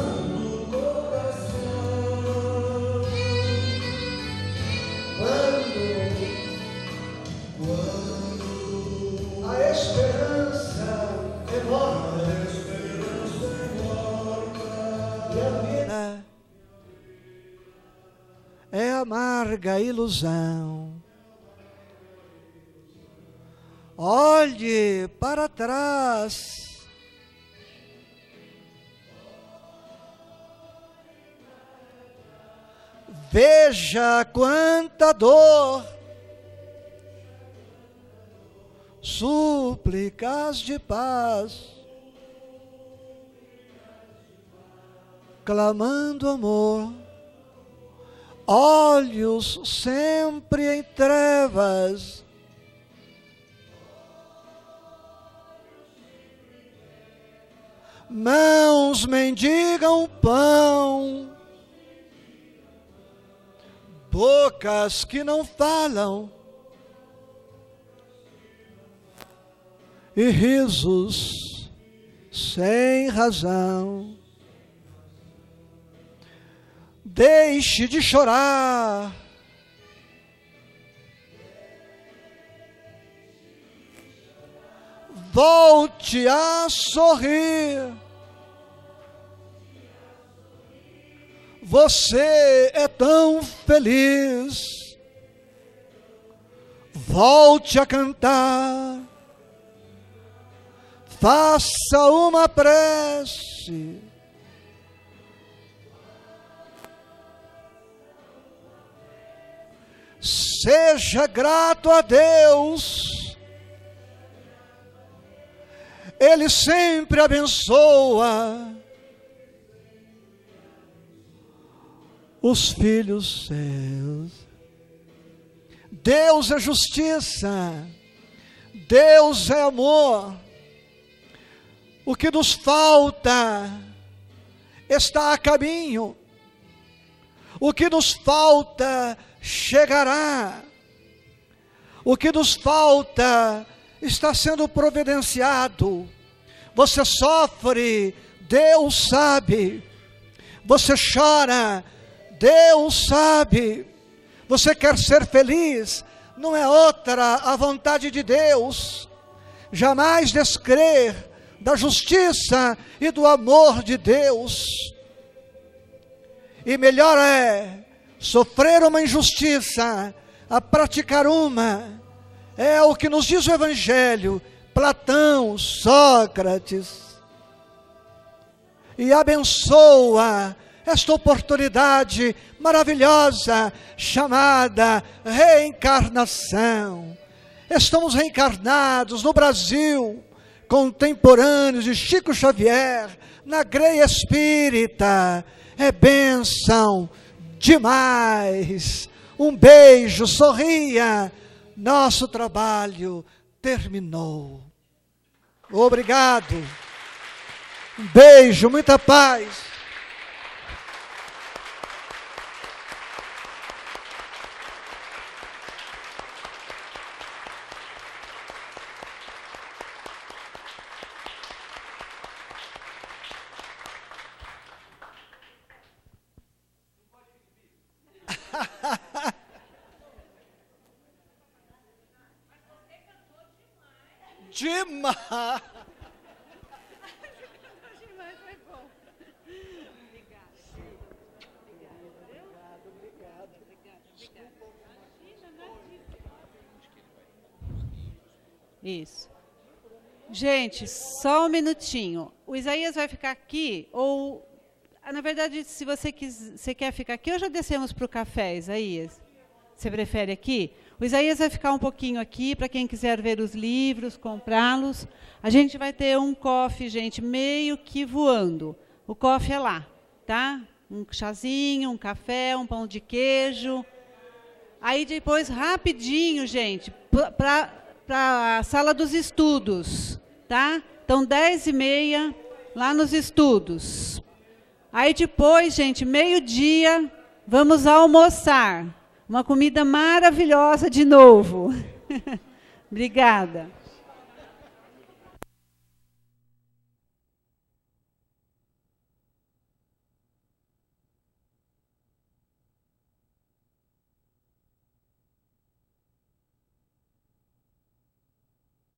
quando a esperança é morta e a vida é amarga ilusão. Olhe para trás. Veja quanta dor, súplicas de paz, clamando amor, olhos sempre em trevas, mãos mendigam pão, bocas que não falam e risos sem razão. Deixe de chorar, volte a sorrir. Você é tão feliz. Volte a cantar. Faça uma prece Seja grato a Deus. Ele sempre abençoa os filhos seus. Deus é justiça. Deus é amor. O que nos falta está a caminho. O que nos falta chegará. O que nos falta está sendo providenciado. Você sofre, Deus sabe. Você chora, Deus sabe. Você quer ser feliz, não é outra a vontade de Deus. Jamais descrer da justiça e do amor de Deus. E melhor é sofrer uma injustiça a praticar uma. É o que nos diz o Evangelho, Platão, Sócrates. E abençoa esta oportunidade maravilhosa chamada reencarnação. Estamos reencarnados no Brasil, contemporâneos de Chico Xavier, na Grei Espírita. É bênção demais. Um beijo, sorria. Nosso trabalho terminou. Obrigado. Um beijo, muita paz. Demais! Isso. Gente, só um minutinho. O Isaías vai ficar aqui, ou, na verdade, se você quer ficar aqui, ou já descemos para o café, Isaías? Você prefere aqui? O Isaías vai ficar um pouquinho aqui, para quem quiser ver os livros, comprá-los. A gente vai ter um coffee, gente, meio que voando. O coffee é lá, tá? Um chazinho, um café, um pão de queijo. Aí depois, rapidinho, gente, para a sala dos estudos, tá? Então, 10h30, lá nos estudos. Aí depois, gente, meio-dia, vamos almoçar. Uma comida maravilhosa de novo. Obrigada.